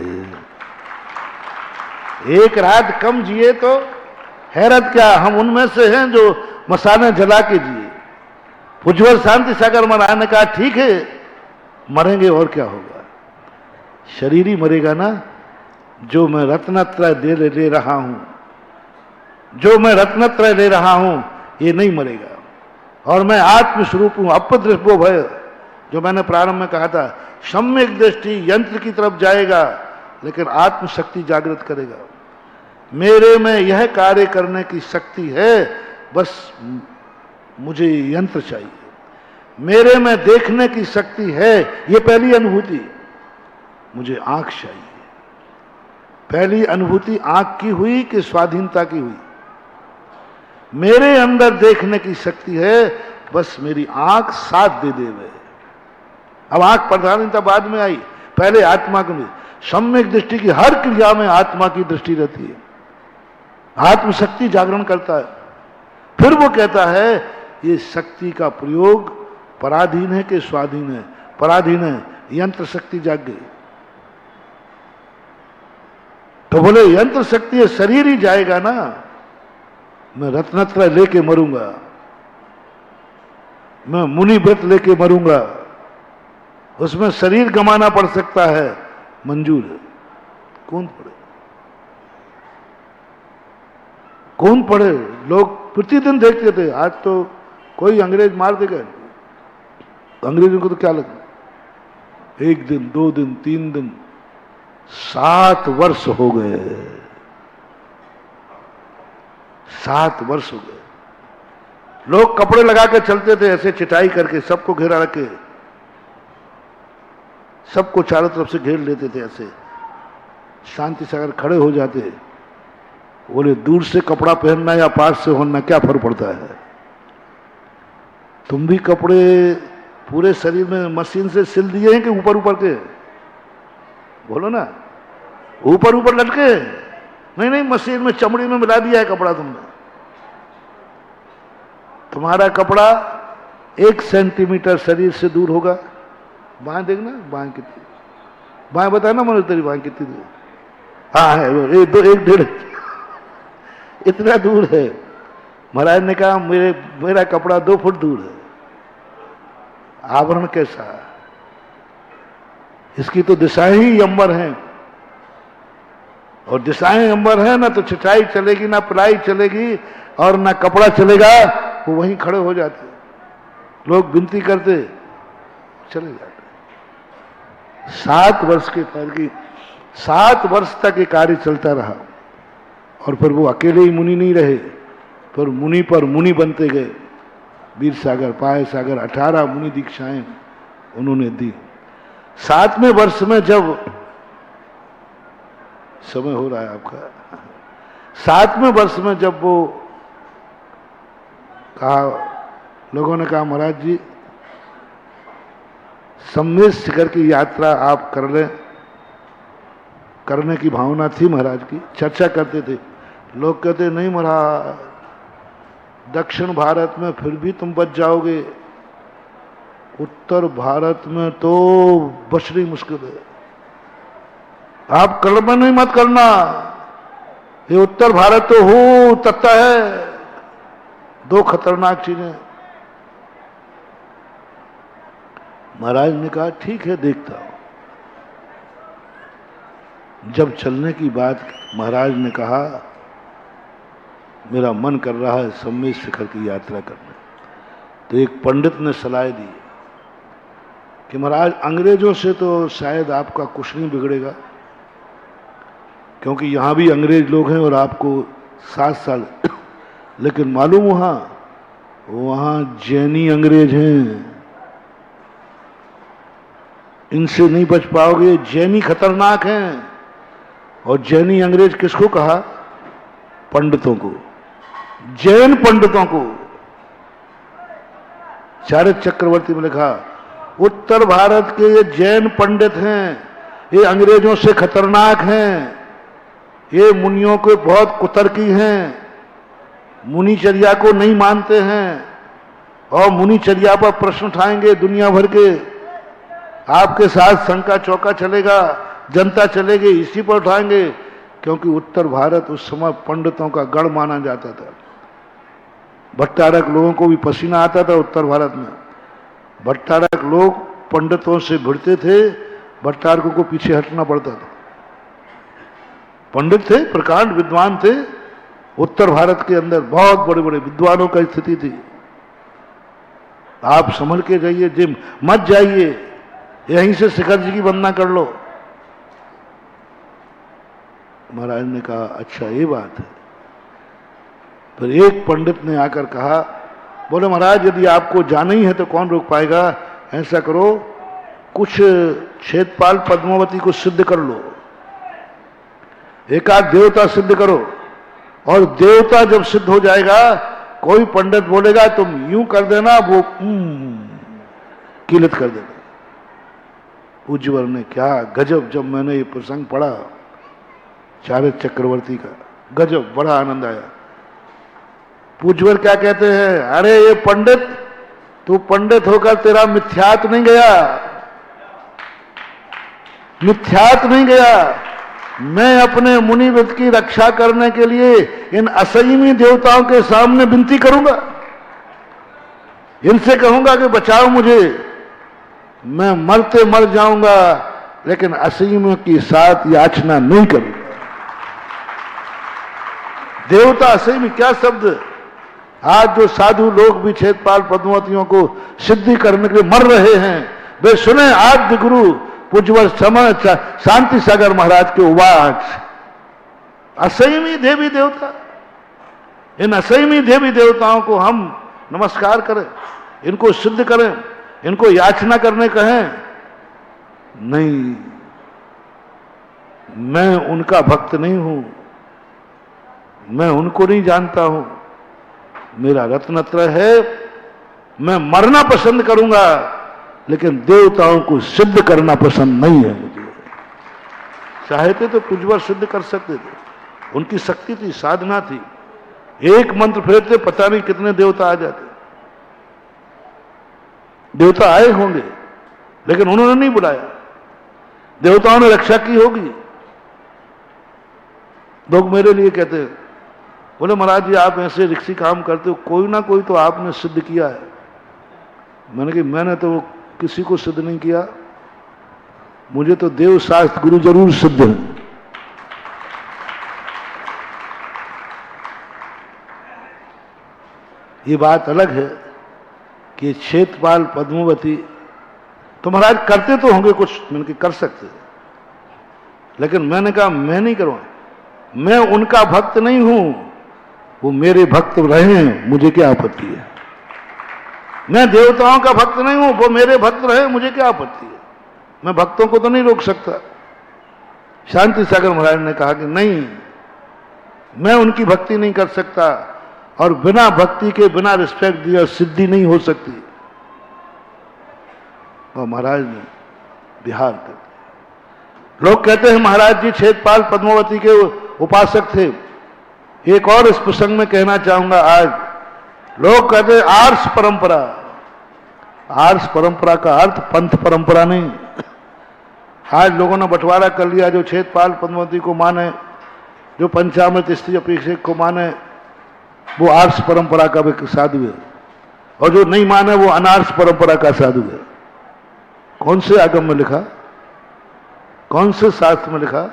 1 रात कम जिए तो हैरत क्या, हम उनमें से हैं जो मसाने जला के जिए। भुजबल शांति सागर महाराज ने कहा ठीक है, मरेंगे और क्या होगा, शरीर ही मरेगा ना। जो मैं रत्नत्रय ले रहा हूं, जो मैं रत्नत्रय ले रहा हूं, ये नहीं मरेगा। और मैं आत्मस्वरूप हूं, अपदृष्टो भय, जो मैंने प्रारंभ में कहा था। सम्यक दृष्टि यंत्र की तरफ जाएगा, लेकिन आत्मशक्ति जागृत करेगा। मेरे में यह कार्य करने की शक्ति है, बस मुझे यंत्र चाहिए। मेरे में देखने की शक्ति है, ये पहली अनुभूति। मुझे आंख चाहिए। पहली अनुभूति आंख की हुई कि स्वाधीनता की हुई? मेरे अंदर देखने की शक्ति है, बस मेरी आंख साथ दे देवे। अब आंख प्रधानता बाद में आई, पहले आत्मा को नहीं। सम्यक दृष्टि की हर क्रिया में आत्मा की दृष्टि रहती है, आत्मशक्ति जागरण करता है। फिर वो कहता है ये शक्ति का प्रयोग पराधीन है कि स्वाधीन है? पराधीन है, यंत्र शक्ति जाग गई। तो बोले यंत्र शक्ति है, शरीर ही जाएगा ना। मैं रत्नत्रय लेके मरूंगा, मैं मुनि व्रत लेके मरूंगा, उसमें शरीर गंवाना पड़ सकता है, मंजूर है। कौन पढ़े? कौन पढ़े? लोग प्रतिदिन देखते थे, आज तो कोई अंग्रेज मार देगा। अंग्रेजों को तो क्या लगता, 1 दिन 2 दिन 3 दिन, 7 वर्ष हो गए, 7 वर्ष हो गए। लोग कपड़े लगा के चलते थे, ऐसे चिटाई करके सबको घेरा रखे, सबको चारों तरफ से घेर लेते थे। ऐसे शांति से अगर खड़े हो जाते, बोले दूर से कपड़ा पहनना या पास से होना क्या फर्क पड़ता है? तुम भी कपड़े पूरे शरीर में मशीन से सिल दिए हैं कि ऊपर ऊपर के? बोलो ना, ऊपर ऊपर लटके? नहीं नहीं, मशीन में चमड़ी में मिला दिया है कपड़ा तुमने। तुम्हारा कपड़ा 1 सेंटीमीटर शरीर से दूर होगा। बाएं देखना, बाएं कितनी, बाएं बताना मुझे, तेरी बाएं कितनी दूर? हाँ है, 1-1.5 इतना दूर है। महाराज ने कहा मेरा कपड़ा 2 फुट दूर है। आवरण कैसा? इसकी तो दिशाएं ही अंबर हैं, और दिशाएं अंबर हैं ना, तो छिटाई चलेगी ना पिलाई चलेगी और ना कपड़ा चलेगा। वो वहीं खड़े हो जाते, लोग विनती करते, चले जाते। 7 वर्ष के पैर 7 वर्ष तक ये कार्य चलता रहा, और फिर वो अकेले ही मुनि नहीं रहे, फिर मुनि पर मुनि बनते गए। वीर सागर, पाय सागर, 18 मुनि दीक्षाएं उन्होंने दी। 7वें वर्ष में जब समय हो रहा है आपका, 7वें वर्ष में जब वो कहा, लोगों ने कहा महाराज जी सम्मेद शिखर की यात्रा आप कर लें, करने की भावना थी महाराज की, चर्चा करते थे। लोग कहते नहीं महाराज, दक्षिण भारत में फिर भी तुम बच जाओगे, उत्तर भारत में तो बचनी मुश्किल है। आप कल्पना नहीं मत करना, ये उत्तर भारत तो हो तत्ता है, 2 खतरनाक चीजें। महाराज ने कहा ठीक है, देखता हूं। जब चलने की बात महाराज ने कहा, मेरा मन कर रहा है सम्मेद शिखर की यात्रा करने, तो एक पंडित ने सलाह दी कि महाराज अंग्रेजों से तो शायद आपका कुछ नहीं बिगड़ेगा, क्योंकि यहां भी अंग्रेज लोग हैं और आपको 7 साल लेकिन मालूम वहां जैनी अंग्रेज हैं, इनसे नहीं बच पाओगे। जैनी खतरनाक हैं, और जैनी अंग्रेज किसको कहा? पंडितों को, जैन पंडितों को। चारक चक्रवर्ती में लिखा, उत्तर भारत के ये जैन पंडित हैं, ये अंग्रेजों से खतरनाक हैं, ये मुनियों के बहुत कुतर्की हैं, मुनिचर्या को नहीं मानते हैं, और मुनिचर्या पर प्रश्न उठाएंगे दुनिया भर के। आपके साथ शंका चौका चलेगा, जनता चलेगी, इसी पर उठाएंगे, क्योंकि उत्तर भारत उस समय पंडितों का गढ़ माना जाता था। भट्टारक लोगों को भी पसीना आता था उत्तर भारत में। भट्टारक लोग पंडितों से भिड़ते थे, भट्टारकों को पीछे हटना पड़ता था। पंडित थे, प्रकांड विद्वान थे, उत्तर भारत के अंदर बहुत बड़े बड़े विद्वानों का स्थिति थी। आप संभल के जाइए, जिम मत जाइए, यहीं से शिखर जी की वंदना कर लो। महाराज ने कहा अच्छा ये बात है। फिर एक पंडित ने आकर कहा, बोले महाराज यदि आपको जाना ही है तो कौन रोक पाएगा, ऐसा करो कुछ क्षेत्रपाल पद्मावती को सिद्ध कर लो, एक आध देवता सिद्ध करो, और देवता जब सिद्ध हो जाएगा कोई पंडित बोलेगा तुम यूं कर देना, वो किलित कर देना। उज्जवल ने क्या गजब, जब मैंने ये प्रसंग पढ़ा चारक चक्रवर्ती का, गजब, बड़ा आनंद आया। पूज्यवर क्या कहते हैं, अरे ये पंडित, तू पंडित होकर तेरा मिथ्यात नहीं गया, मिथ्यात नहीं गया, मैं अपने मुनिवृत्त की रक्षा करने के लिए इन असंयमी देवताओं के सामने विनती करूंगा, इनसे कहूंगा कि बचाओ मुझे, मैं मरते मर जाऊंगा, लेकिन असंयमियों की साथ याचना नहीं करूंगा। देवता असंयमी क्या शब्द! आज जो साधु लोग भी क्षेत्रपाल पद्मावतियों को सिद्धि करने के लिए मर रहे हैं, वे सुने आद्य गुरु पूज्यवर समय शांति सागर महाराज के उवाच। असंयमी देवी देवता, इन असंयमी देवी देवताओं को हम नमस्कार करें, इनको सिद्ध करें, इनको याचना करने कहें? नहीं, मैं उनका भक्त नहीं हूं, मैं उनको नहीं जानता हूं। मेरा रत्नत्रय है, मैं मरना पसंद करूंगा, लेकिन देवताओं को सिद्ध करना पसंद नहीं है मुझे। चाहते तो कुछ सिद्ध कर सकते थे, उनकी शक्ति थी, साधना थी, एक मंत्र फेरते पता नहीं कितने देवता आ जाते। देवता आए होंगे, लेकिन उन्होंने नहीं बुलाया, देवताओं ने रक्षा की होगी। लोग मेरे लिए कहते हैं, बोले महाराज जी आप ऐसे रिक्सी काम करते हो, कोई ना कोई तो आपने सिद्ध किया है। मैंने कहा मैंने तो किसी को सिद्ध नहीं किया, मुझे तो देव शास्त्र गुरु जरूर सिद्ध है। ये बात अलग है कि क्षेत्रपाल पद्मावती तो महाराज करते तो होंगे कुछ, मैंने कर सकते, लेकिन मैंने कहा मैं नहीं करूंगा, मैं उनका भक्त नहीं हूं, वो मेरे भक्त रहे, मुझे क्या आपत्ति है। मैं देवताओं का भक्त नहीं हूं, वो मेरे भक्त रहे, मुझे क्या आपत्ति है। मैं भक्तों को तो नहीं रोक सकता। शांति सागर महाराज ने कहा कि नहीं, मैं उनकी भक्ति नहीं कर सकता, और बिना भक्ति के, बिना रिस्पेक्ट दिए सिद्धि नहीं हो सकती। और महाराज ने बिहार कर दिया। लोग कहते हैं महाराज जी क्षेत्रपाल पद्मावती के उपासक थे। एक और इस प्रसंग में कहना चाहूंगा, आज लोग कहते हैं आर्ष परंपरा। आर्ष परंपरा का अर्थ पंथ परंपरा नहीं। आज लोगों ने बंटवारा कर लिया, जो क्षेत्रपाल पद्मावती को माने, जो पंचामृत स्त्री अभिषेक को माने, वो आर्ष परंपरा का भी साधु है, और जो नहीं माने वो अनार्ष परंपरा का साधु है। कौन से आगम में लिखा, कौन से शास्त्र में लिखा?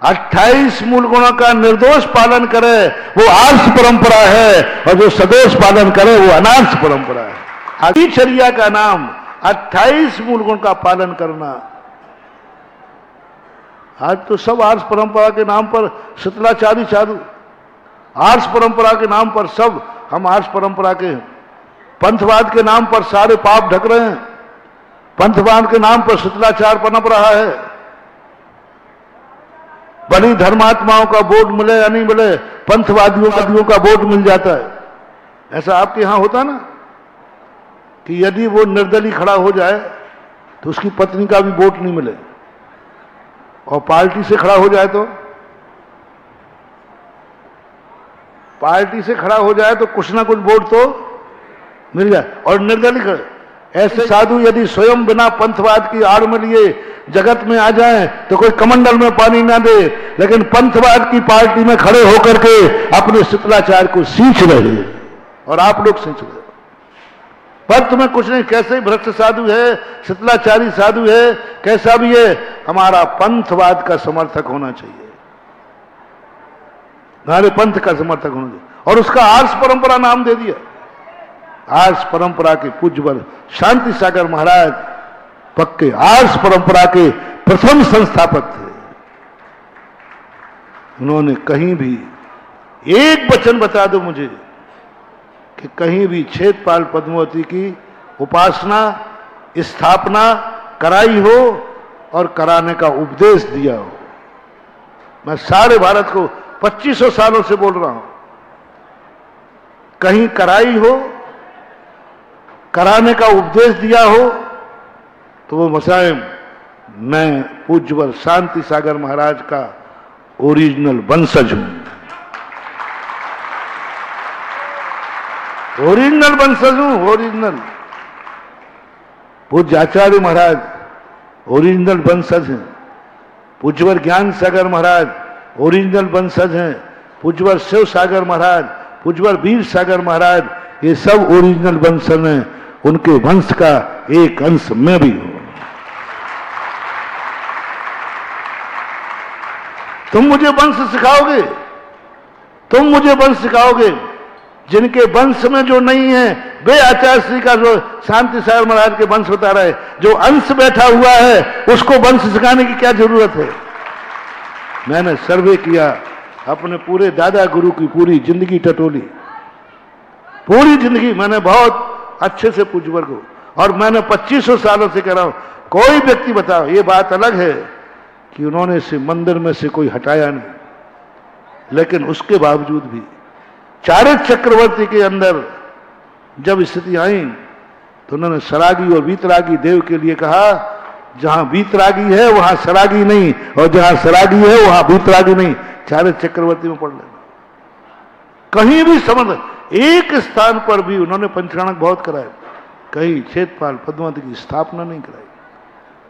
28 मूल गुणों का निर्दोष पालन करे वो आर्ष परंपरा है, और जो सदोष पालन करे वो अनार्ष परंपरा है। आदिचर्या का नाम 28 मूल गुण का पालन करना। आज तो सब आर्ष परंपरा के नाम पर शीतलाचारी साधु, आर्ष परंपरा के नाम पर सब हम आर्ष परंपरा के हैं। पंथवाद के नाम पर सारे पाप ढक रहे हैं, पंथवाद के नाम पर शीतलाचार पनप रहा है। बड़ी धर्मात्माओं का बोर्ड मिले या नहीं मिले, पंथवादियों का बोर्ड मिल जाता है। ऐसा आपके यहां होता ना कि यदि वो निर्दलीय खड़ा हो जाए तो उसकी पत्नी का भी वोट नहीं मिले, और पार्टी से खड़ा हो जाए तो, पार्टी से खड़ा हो जाए तो कुछ ना कुछ वोट तो मिल जाए, और निर्दलीय खड़े। ऐसे साधु यदि स्वयं बिना पंथवाद की आड़ में लिए जगत में आ जाएं तो कोई कमंडल में पानी ना दे, लेकिन पंथवाद की पार्टी में खड़े होकर के अपने शीतलाचार को सींच रहे, और आप लोग सींच रहे। पर तुम्हें कुछ नहीं, कैसे ही भ्रष्ट साधु है, शीतलाचारी साधु है, कैसा भी है, हमारा पंथवाद का समर्थक होना चाहिए, हमारे पंथ का समर्थक होना चाहिए। और उसका आर्ष परंपरा नाम दे दिया। आर्ष परंपरा के पूज्यवर शांति सागर महाराज पक्के आर्ष परंपरा के प्रथम संस्थापक थे। उन्होंने कहीं भी एक वचन बता दो मुझे कि कहीं भी क्षेत्रपाल पद्मावती की उपासना, स्थापना कराई हो और कराने का उपदेश दिया हो। मैं सारे भारत को 2500 सालों से बोल रहा हूं, कहीं कराई हो, कराने का उपदेश दिया हो, तो वो मसायम मैं पूज्यवर शांति सागर महाराज का ओरिजिनल वंशज हूं, ओरिजिनल वंशज हूं, ओरिजिनल। पूज्य आचार्य महाराज ओरिजिनल वंशज हैं। पूज्यवर ज्ञान सागर महाराज ओरिजिनल वंशज हैं, पूज्यवर शिव सागर महाराज, पूज्यवर वीर सागर महाराज, ये सब ओरिजिनल वंशज हैं। उनके वंश का एक अंश मैं भी हूं। तुम मुझे वंश सिखाओगे, तुम मुझे वंश सिखाओगे। जिनके वंश में जो नहीं है वे आचार्य श्री का जो शांति सागर महाराज के वंश बता रहे, जो अंश बैठा हुआ है उसको वंश सिखाने की क्या जरूरत है। मैंने सर्वे किया, अपने पूरे दादा गुरु की पूरी जिंदगी टटोली, पूरी जिंदगी मैंने बहुत अच्छे से पूज्यवर को, और मैंने 2500 सालों से कह रहा हूं, कोई व्यक्ति बताओ, ये बात अलग है कि उन्होंने से मंदिर में से कोई हटाया नहीं, लेकिन उसके बावजूद भी चारित्र चक्रवर्ती के अंदर जब स्थिति आई तो उन्होंने सरागी और वीतरागी देव के लिए कहा, जहां वीतरागी है वहां सरागी नहीं, और जहां सरागी है वहां वीतरागी नहीं। चारित्र चक्रवर्ती में पढ़ लेना, कहीं भी समझ। एक स्थान पर भी उन्होंने पंचाणक बहुत कराए, कहीं क्षेत्रपाल पद्मावती की स्थापना नहीं कराई,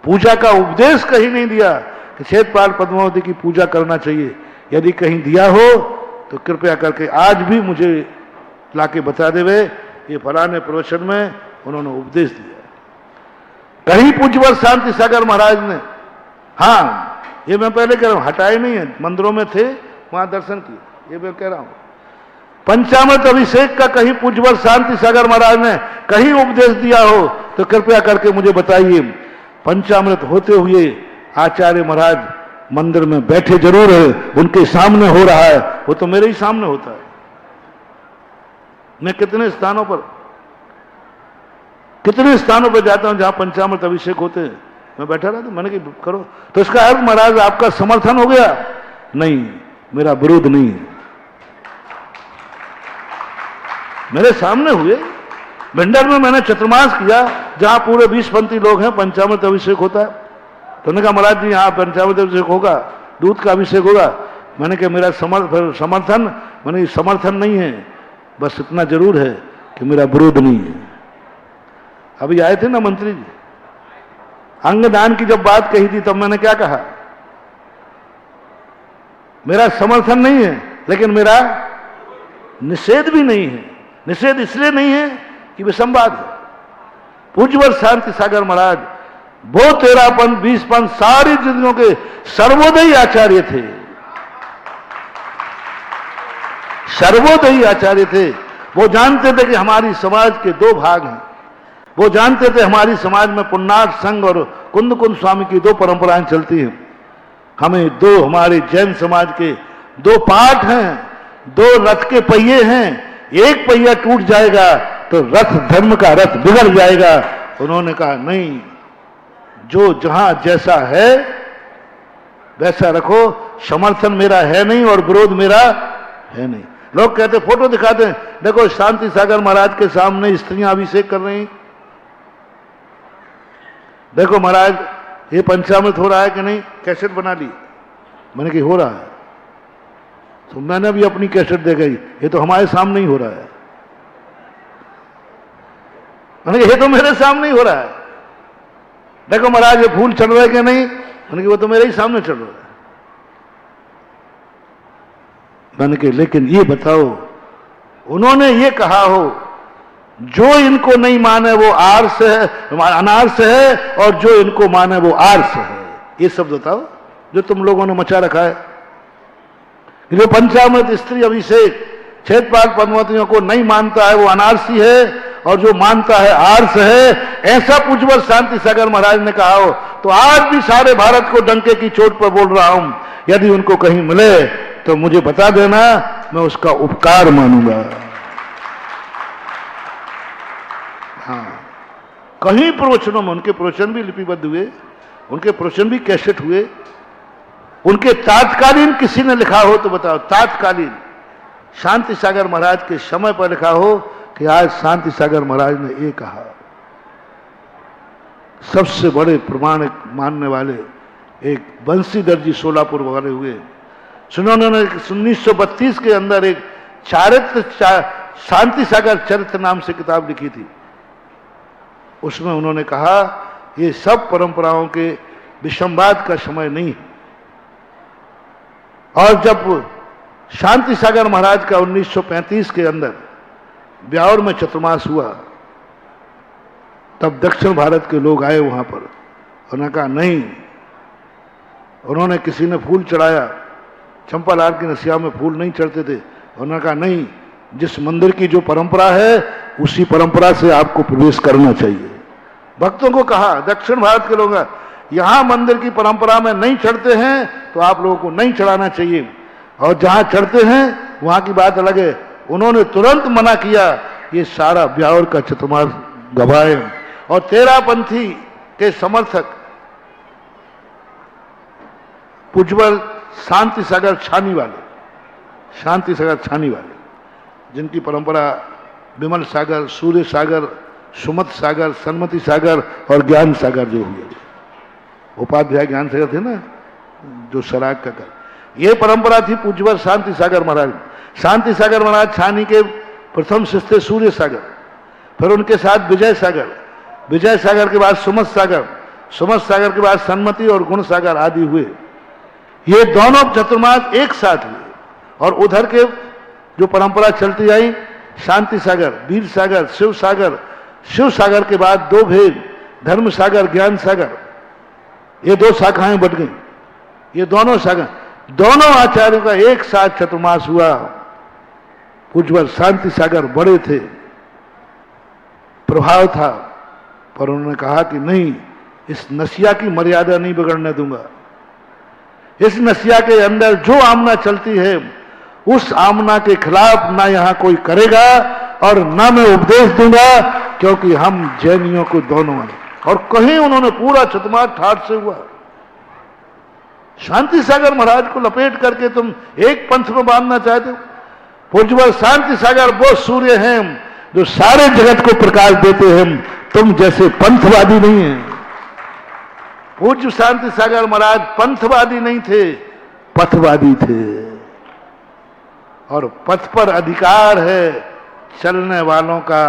पूजा का उपदेश कहीं नहीं दिया कि क्षेत्रपाल पद्मावती की पूजा करना चाहिए। यदि कहीं दिया हो तो कृपया करके आज भी मुझे लाके बता देवे, ये फलाने प्रवचन में उन्होंने उपदेश दिया। कहीं पूज्यवर शांति सागर महाराज ने, हाँ ये मैं पहले कह रहा हूं, हटाए नहीं है, मंदिरों में थे वहां दर्शन किए, ये मैं कह रहा हूं। पंचामृत अभिषेक का कहीं पूज्यवर शांति सागर महाराज ने कहीं उपदेश दिया हो तो कृपया करके मुझे बताइए। पंचामृत होते हुए आचार्य महाराज मंदिर में बैठे जरूर है, उनके सामने हो रहा है, वो तो मेरे ही सामने होता है। मैं कितने स्थानों पर जाता हूं जहां पंचामृत अभिषेक होते हैं, मैं बैठा रहता, मैंने कहा करो, तो इसका अर्थ महाराज आपका समर्थन हो गया? नहीं, मेरा विरोध नहीं है। मेरे सामने हुए भिंडर में मैंने चतुर्मास किया, जहां पूरे 20 पंथी लोग हैं, पंचामृत अभिषेक होता है। तो उन्होंने कहा महाराज जी यहाँ पंचामृत अभिषेक होगा, दूध का अभिषेक होगा। मैंने कहा मेरा समर्थन, मैंने समर्थन नहीं है, बस इतना जरूर है कि मेरा विरोध नहीं है। अभी आए थे ना मंत्री जी, अंगदान की जब बात कही थी तब मैंने क्या कहा, मेरा समर्थन नहीं है लेकिन मेरा निषेध भी नहीं है। निषेध इसलिए नहीं है कि विसंवाद है। पूज्यवर शांति सागर महाराज वो 13 पंथ 20 पंथ सारी जिंदगियों के सर्वोदयी आचार्य थे, सर्वोदयी आचार्य थे। वो जानते थे कि हमारी समाज के 2 भाग हैं, वो जानते थे हमारी समाज में पुन्नाट संघ और कुंद कुंद स्वामी की 2 परंपराएं चलती हैं। हमें 2 हमारे जैन समाज के 2 पाठ हैं, 2 रथ के पहिए हैं, एक पहिया टूट जाएगा तो रथ धर्म का रथ बिगड़ जाएगा। उन्होंने कहा नहीं, जो जहां जैसा है वैसा रखो, समर्थन मेरा है नहीं और विरोध मेरा है नहीं। लोग कहते फोटो दिखाते हैं, देखो शांति सागर महाराज के सामने स्त्रियां अभिषेक कर रही, देखो महाराज ये पंचामृत हो रहा है कि नहीं, कैसेट बना ली। मैंने कहा हो रहा है, तो मैंने भी अपनी कैसेट दे गई, ये तो हमारे सामने ही हो रहा है। मैंने कहा ये तो मेरे सामने ही हो रहा है, देखो महाराज ये फूल चढ़ रहे कि नहीं। मैंने कहा वो तो मेरे ही सामने चढ़ रहा है। मैंने कहा लेकिन ये बताओ, उन्होंने ये कहा हो जो इनको नहीं माने वो आर्स है, अनार्स है, और जो इनको माने वो आर्स है। ये शब्द बताओ जो तुम लोगों ने मचा रखा है। जो पंचामृत स्त्री अभिषेक क्षेत्रपाल पद्मावतियों को नहीं मानता है वो अनारसी है, और जो मानता है आर्स है। ऐसा पूज्यवर शांति सागर महाराज ने कहा हो तो आज भी सारे भारत को डंके की चोट पर बोल रहा हूं। यदि उनको कहीं मिले तो मुझे बता देना, मैं उसका उपकार मानूंगा। हाँ, कहीं प्रवचनों में उनके प्रवचन भी लिपिबद्ध हुए, उनके प्रवचन भी कैसेट हुए। उनके तात्कालीन किसी ने लिखा हो तो बताओ, तात्कालीन शांति सागर महाराज के समय पर लिखा हो कि आज शांति सागर महाराज ने ये कहा। सबसे बड़े प्रमाणिक मानने वाले एक बंशीधर जी सोलापुर वाले हुए, सुनो उन्होंने 1932 के अंदर एक शांति सागर चरित्र नाम से किताब लिखी थी। उसमें उन्होंने कहा ये सब परंपराओं के विसंवाद का समय नहीं है, और जब शांति सागर महाराज का 1935 के अंदर ब्यावर में चतुर्मास हुआ, तब दक्षिण भारत के लोग आए वहां पर। उन्होंने कहा नहीं, उन्होंने किसी ने फूल चढ़ाया, चंपालाल की नसिया में फूल नहीं चढ़ते थे। उन्होंने कहा नहीं, जिस मंदिर की जो परंपरा है उसी परंपरा से आपको प्रवेश करना चाहिए। भक्तों को कहा, दक्षिण भारत के लोग यहां मंदिर की परंपरा में नहीं चढ़ते हैं तो आप लोगों को नहीं चढ़ाना चाहिए, और जहां चढ़ते हैं वहां की बात अलग है। उन्होंने तुरंत मना किया। ये सारा ब्यावर का चतुर्मास गवाए। और तेरापंथी के समर्थक पुजबल शांति सागर छानी वाले, जिनकी परंपरा विमल सागर, सूर्य सागर, सुमत सागर, सन्मति सागर और ज्ञान सागर जो हुए, उपाध्याय ज्ञान सागर थे ना, जो सराग का कर, ये परंपरा थी पुजबल शांति सागर महाराज। शांति सागर महाराज छानी के प्रथम शिष्य थे सूर्य सागर, फिर उनके साथ विजय सागर के बाद सुमत सागर के बाद सन्मति और गुण सागर आदि हुए। ये दोनों चतुर्मास एक साथ हुए। और उधर के जो परंपरा चलती आई, शांति सागर, वीर सागर, शिव सागर के बाद दो भेद, धर्म सागर, ज्ञान सागर, ये दो शाखाएं बढ़ गई। ये दोनों सागर, दोनों आचार्यों का एक साथ चतुर्मास हुआ। पुजबल शांति सागर बड़े थे, प्रभाव था, पर उन्होंने कहा कि नहीं, इस नसिया की मर्यादा नहीं बिगड़ने दूंगा। इस नसिया के अंदर जो आमना चलती है उस आमना के खिलाफ ना यहां कोई करेगा और ना मैं उपदेश दूंगा, क्योंकि हम जैनियों को दोनों हैं। और कहीं उन्होंने पूरा चतुर्मास ठाठ से हुआ। शांति सागर महाराज को लपेट करके तुम एक पंथ में बांधना चाहते हो। पुजबल शांति सागर वो सूर्य हैं जो सारे जगत को प्रकाश देते हैं, तुम जैसे पंथवादी नहीं हैं। पूज्य शांति सागर महाराज पंथवादी नहीं थे, पथवादी थे। और पथ पर अधिकार है चलने वालों का,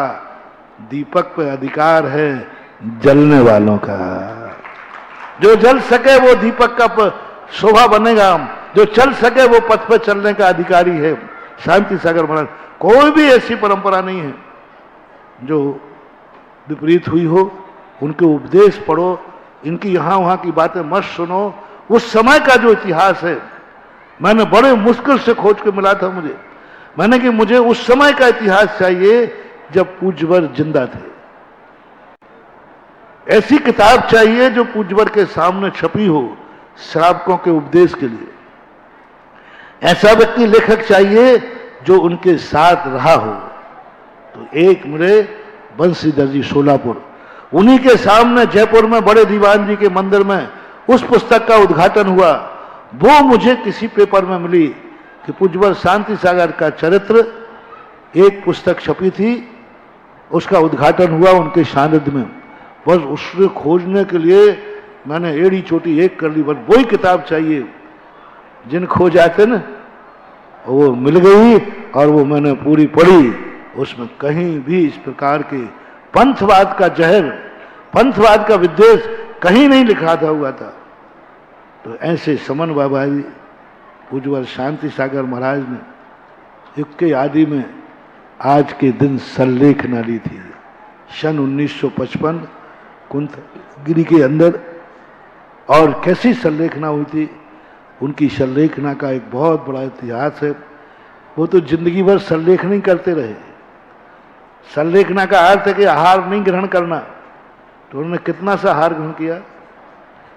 दीपक पर अधिकार है जलने वालों का। जो जल सके वो दीपक का शोभा बनेगा, जो चल सके वो पथ पर चलने का अधिकारी है। शांति सागर महाराज, कोई भी ऐसी परंपरा नहीं है जो विपरीत हुई हो। उनके उपदेश पढ़ो, इनकी यहां वहां की बातें मत सुनो। उस समय का जो इतिहास है, मैंने बड़े मुश्किल से खोज के मिला था मैंने कि मुझे उस समय का इतिहास चाहिए जब पुजबर जिंदा थे। ऐसी किताब चाहिए जो पुजबर के सामने छपी हो श्रावकों के उपदेश के लिए। ऐसा व्यक्ति लेखक चाहिए जो उनके साथ रहा हो। तो एक मिले बंसीधर जी सोलापुर, उन्हीं के सामने जयपुर में बड़े दीवान जी के मंदिर में उस पुस्तक का उद्घाटन हुआ। वो मुझे किसी पेपर में मिली कि पुजबर शांति सागर का चरित्र एक पुस्तक छपी थी, उसका उद्घाटन हुआ उनके सानिध्य में। बस उससे खोजने के लिए मैंने एड़ी चोटी एक कर ली। बस वही किताब चाहिए, जिन खो जाते ना वो मिल गई और वो मैंने पूरी पढ़ी। उसमें कहीं भी इस प्रकार के पंथवाद का जहर, पंथवाद का विद्वेष कहीं नहीं लिखा था हुआ था। तो ऐसे समन बाबा जी पुजबर शांति सागर महाराज ने युग के आदि में आज के दिन संलेखना ली थी। सन 1955 कुंतगिरी के अंदर। और कैसी संलेखना हुई थी, उनकी संलेखना का एक बहुत बड़ा इतिहास है। वो तो जिंदगी भर संलेखन ही करते रहे। संलेखना का अर्थ है कि आहार नहीं ग्रहण करना। तो उन्होंने कितना सा आहार ग्रहण किया,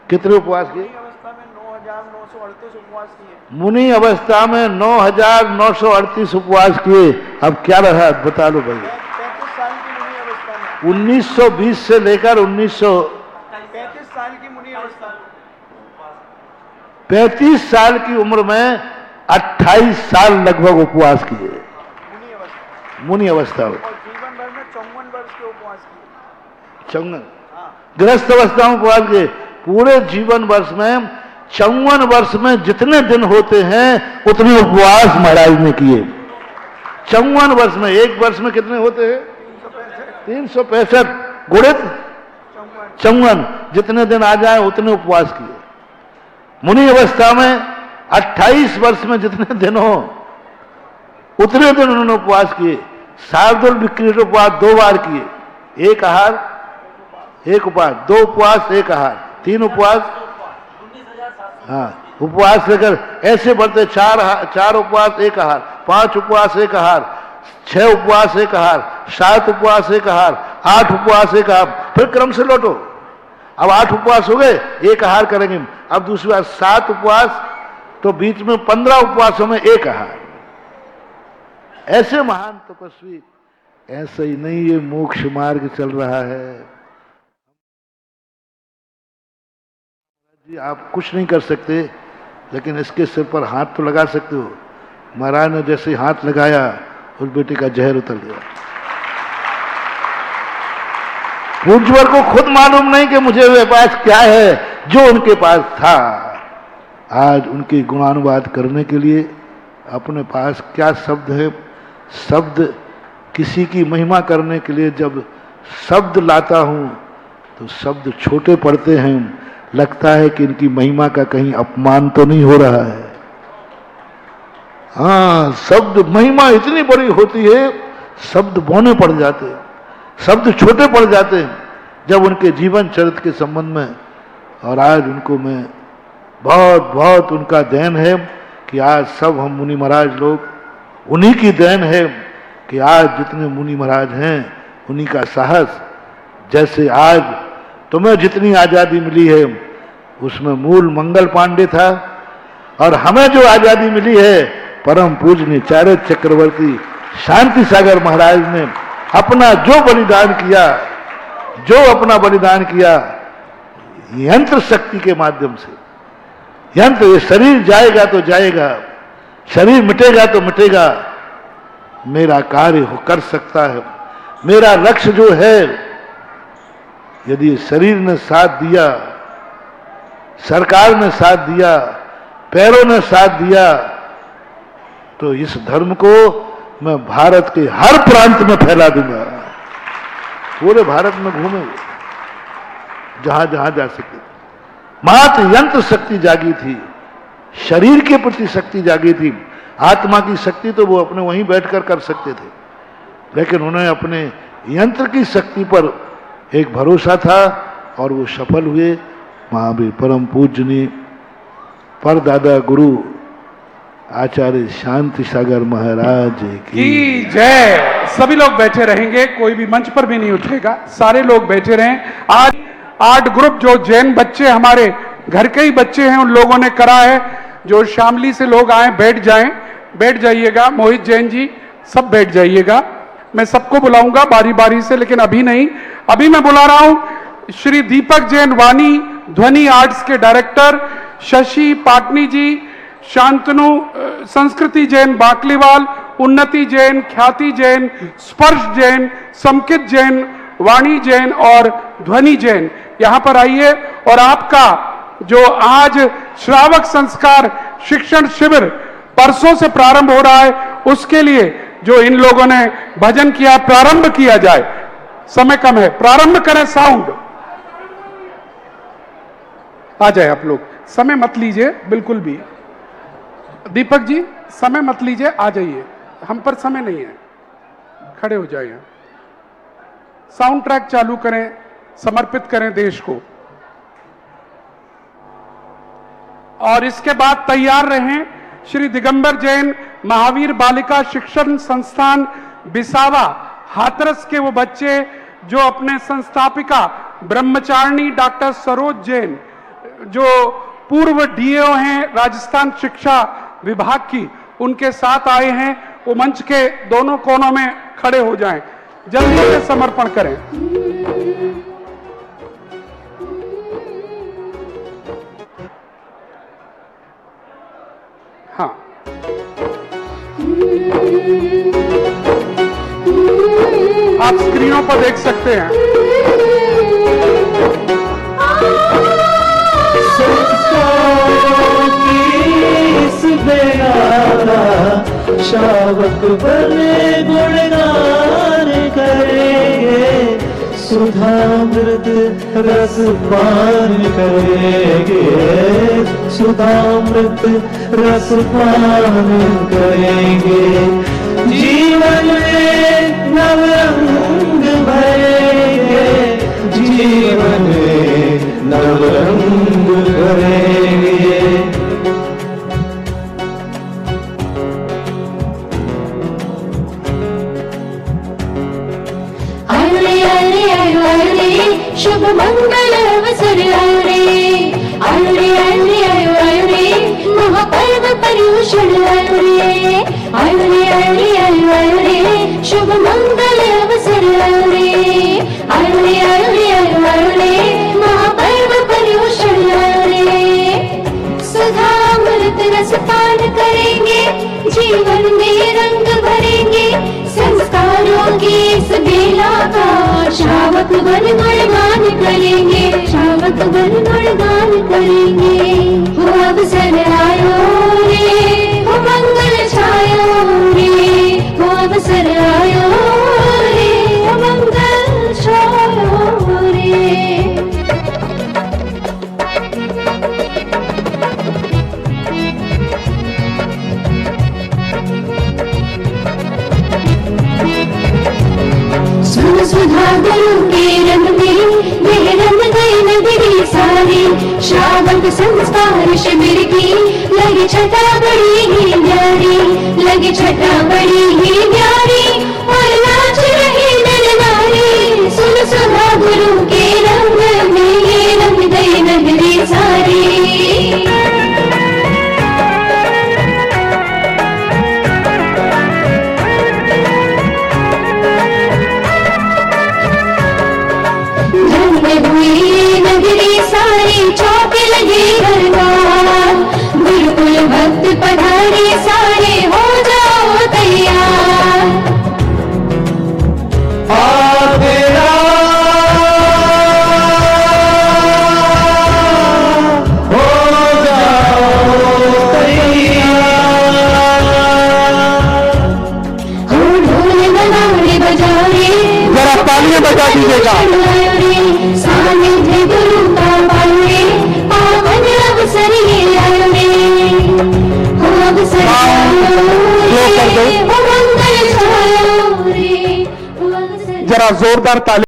कितने उपवास किए? मुनि अवस्था में 9,938 उपवास किए। अब क्या रहा बता लो भाई। 1920 से लेकर 1935 साल की मुनि अवस्था, 35 साल की उम्र में 28 साल लगभग उपवास किए मुनि अवस्था में। जीवन भर में 54 वर्ष के उपवास किए। 54 गृहस्थ अवस्था में उपवास किए। पूरे जीवन वर्ष में 54 वर्ष में जितने दिन होते हैं उतने उपवास महाराज ने किए। 54 वर्ष में, एक वर्ष में कितने होते हैं? 365 गुणित 54, जितने दिन आ जाए उतने उपवास किए। मुनि अवस्था में 28 वर्ष में जितने दिन हो उतने दिन उन्होंने उपवास किए। शार्दुल विक्रीड उपवास 2 बार किए, 1 आहार 1 उपवास, 2 उपवास 1 आहार, 3 उपवास, हाँ उपवास लेकर ऐसे बढ़ते 4 उपवास 1 आहार, 5 उपवास 1 आहार, 6 उपवास 1 आहार, 7 उपवास 1 आहार, 8 उपवास 1 आहार, फिर क्रम से लौटो। अब 8 उपवास हो गए, 1 आहार करेंगे। अब दूसरी बार 7 उपवास, तो बीच में 15 उपवासों में 1 आहार। ऐसे महान तपस्वी, ऐसे ही नहीं ये मोक्ष मार्ग चल रहा है। जी आप कुछ नहीं कर सकते, लेकिन इसके सिर पर हाथ तो लगा सकते हो। महाराज ने जैसे हाथ लगाया उस बेटे का जहर उतर गया। पूज्यवर को खुद मालूम नहीं कि मुझे मेरे पास क्या है, जो उनके पास था। आज उनके गुणानुवाद करने के लिए अपने पास क्या शब्द है। शब्द किसी की महिमा करने के लिए जब शब्द लाता हूं तो शब्द छोटे पड़ते हैं। लगता है कि इनकी महिमा का कहीं अपमान तो नहीं हो रहा है। हाँ, शब्द महिमा इतनी बड़ी होती है, शब्द बौने पड़ जाते हैं, शब्द छोटे पड़ जाते हैं जब उनके जीवन चरित्र के संबंध में। और आज उनको मैं बहुत बहुत उनका देन है कि आज सब हम मुनि महाराज लोग, उन्हीं की देन है कि आज जितने मुनि महाराज हैं उन्हीं का साहस। जैसे आज तुम्हें जितनी आज़ादी मिली है उसमें मूल मंगल पांडे था, और हमें जो आज़ादी मिली है परम पूजनीय चार्य चक्रवर्ती शांति सागर महाराज ने अपना जो बलिदान किया, जो अपना बलिदान किया यंत्र शक्ति के माध्यम से। यंत्र, ये शरीर जाएगा तो जाएगा, शरीर मिटेगा तो मिटेगा, मेरा कार्य हो कर सकता है। मेरा लक्ष्य जो है, यदि शरीर ने साथ दिया, सरकार ने साथ दिया, पैरों ने साथ दिया, तो इस धर्म को मैं भारत के हर प्रांत में फैला दूंगा। पूरे भारत में घूमेंगे जहां जहां जा सके। मात्र यंत्र शक्ति जागी थी, शरीर के प्रति शक्ति जागी थी। आत्मा की शक्ति तो वो अपने वहीं बैठकर कर सकते थे, लेकिन उन्हें अपने यंत्र की शक्ति पर एक भरोसा था और वो सफल हुए। महावीर परम पूजनीय परदादा गुरु आचार्य शांति सागर महाराज की जय। सभी लोग बैठे रहेंगे, कोई भी मंच पर भी नहीं उठेगा, सारे लोग बैठे रहें। आज 8 ग्रुप जो जैन बच्चे, हमारे घर के ही बच्चे हैं, उन लोगों ने करा है। जो शामली से लोग आए बैठ जाएं, बैठ जाइएगा। मोहित जैन जी सब बैठ जाइएगा। मैं सबको बुलाऊंगा बारी बारी से, लेकिन अभी नहीं। अभी मैं बुला रहा हूं श्री दीपक जैन वाणी ध्वनि आर्ट्स के डायरेक्टर, शशि पाटनी जी, शांतनु संस्कृति जैन बाकलीवाल, उन्नति जैन, ख्याति जैन, स्पर्श जैन, समकित जैन, वाणी जैन और ध्वनि जैन यहां पर आइए। और आपका जो आज श्रावक संस्कार शिक्षण शिविर परसों से प्रारंभ हो रहा है, उसके लिए जो इन लोगों ने भजन किया, प्रारंभ किया जाए। समय कम है, प्रारंभ करें। साउंड आ जाए। आप लोग समय मत लीजिए बिल्कुल भी। दीपक जी समय मत लीजिए, आ जाइए, हम पर समय नहीं है, खड़े हो जाइए। साउंड ट्रैक चालू करें, समर्पित करें देश को। और इसके बाद तैयार रहें श्री दिगंबर जैन महावीर बालिका शिक्षण संस्थान बिसावा हाथरस के वो बच्चे जो अपने संस्थापिका ब्रह्मचारिणी डॉक्टर सरोज जैन, जो पूर्व डीओ हैं राजस्थान शिक्षा विभाग की, उनके साथ आए हैं। वो मंच के दोनों कोनों में खड़े हो जाएं, जल्दी से समर्पण करें। हाँ, आप स्क्रीनों पर देख सकते हैं। शावक बने गुणगान करेंगे, सुधामृत रस पान करेंगे, सुधामृत रस पान करेंगे। जीवन में नव रंग भरेंगे, जीवन में नव रंग भरेंगे। शुभ मंगल अवसर आयो रे, आयो रे महापर्व पर्यूषण आयो रे, शुभ मंगल अवसर आयो रे, महापर्व पर्यूषण आयो रे। सुधामृत रस पान करेंगे, जीवन में रंग भरेंगे, संस्कारों की इस बेला का श्रावक बन गुणगान करेंगे, श्रावक बन गुणगान करेंगे। हो अवसर आयो रे, हो मंगल छायो रे, हो अवसर आयो रे, हो मंगल छायो रे। सुधा गुरु के रंग में यह रंग गई नगरी सारी, श्रावक संस्कार शिविर की लगी छटा बड़ी ही प्यारी, लगी छटा बड़ी ही प्यारी, और नाच रही नर नारी। सुन सुधा गुरु के रंग में ये रंग गई नगरी सारी। नगरी सारी चौक लगे दरबार, गुरुकुल भक्त पधारे सारे हो जाओ तैयार। हो जाओ तैयार। हो ढोल नगाड़े बजाए, जरा तालियां बजा दीजिएगा। सानिध्य गुरु का पाए, पावन अवसर ये आयो रे, हो अवसर आयो रे, हो मंगल छायो रे, हो अवसर। जरा जोरदार ताली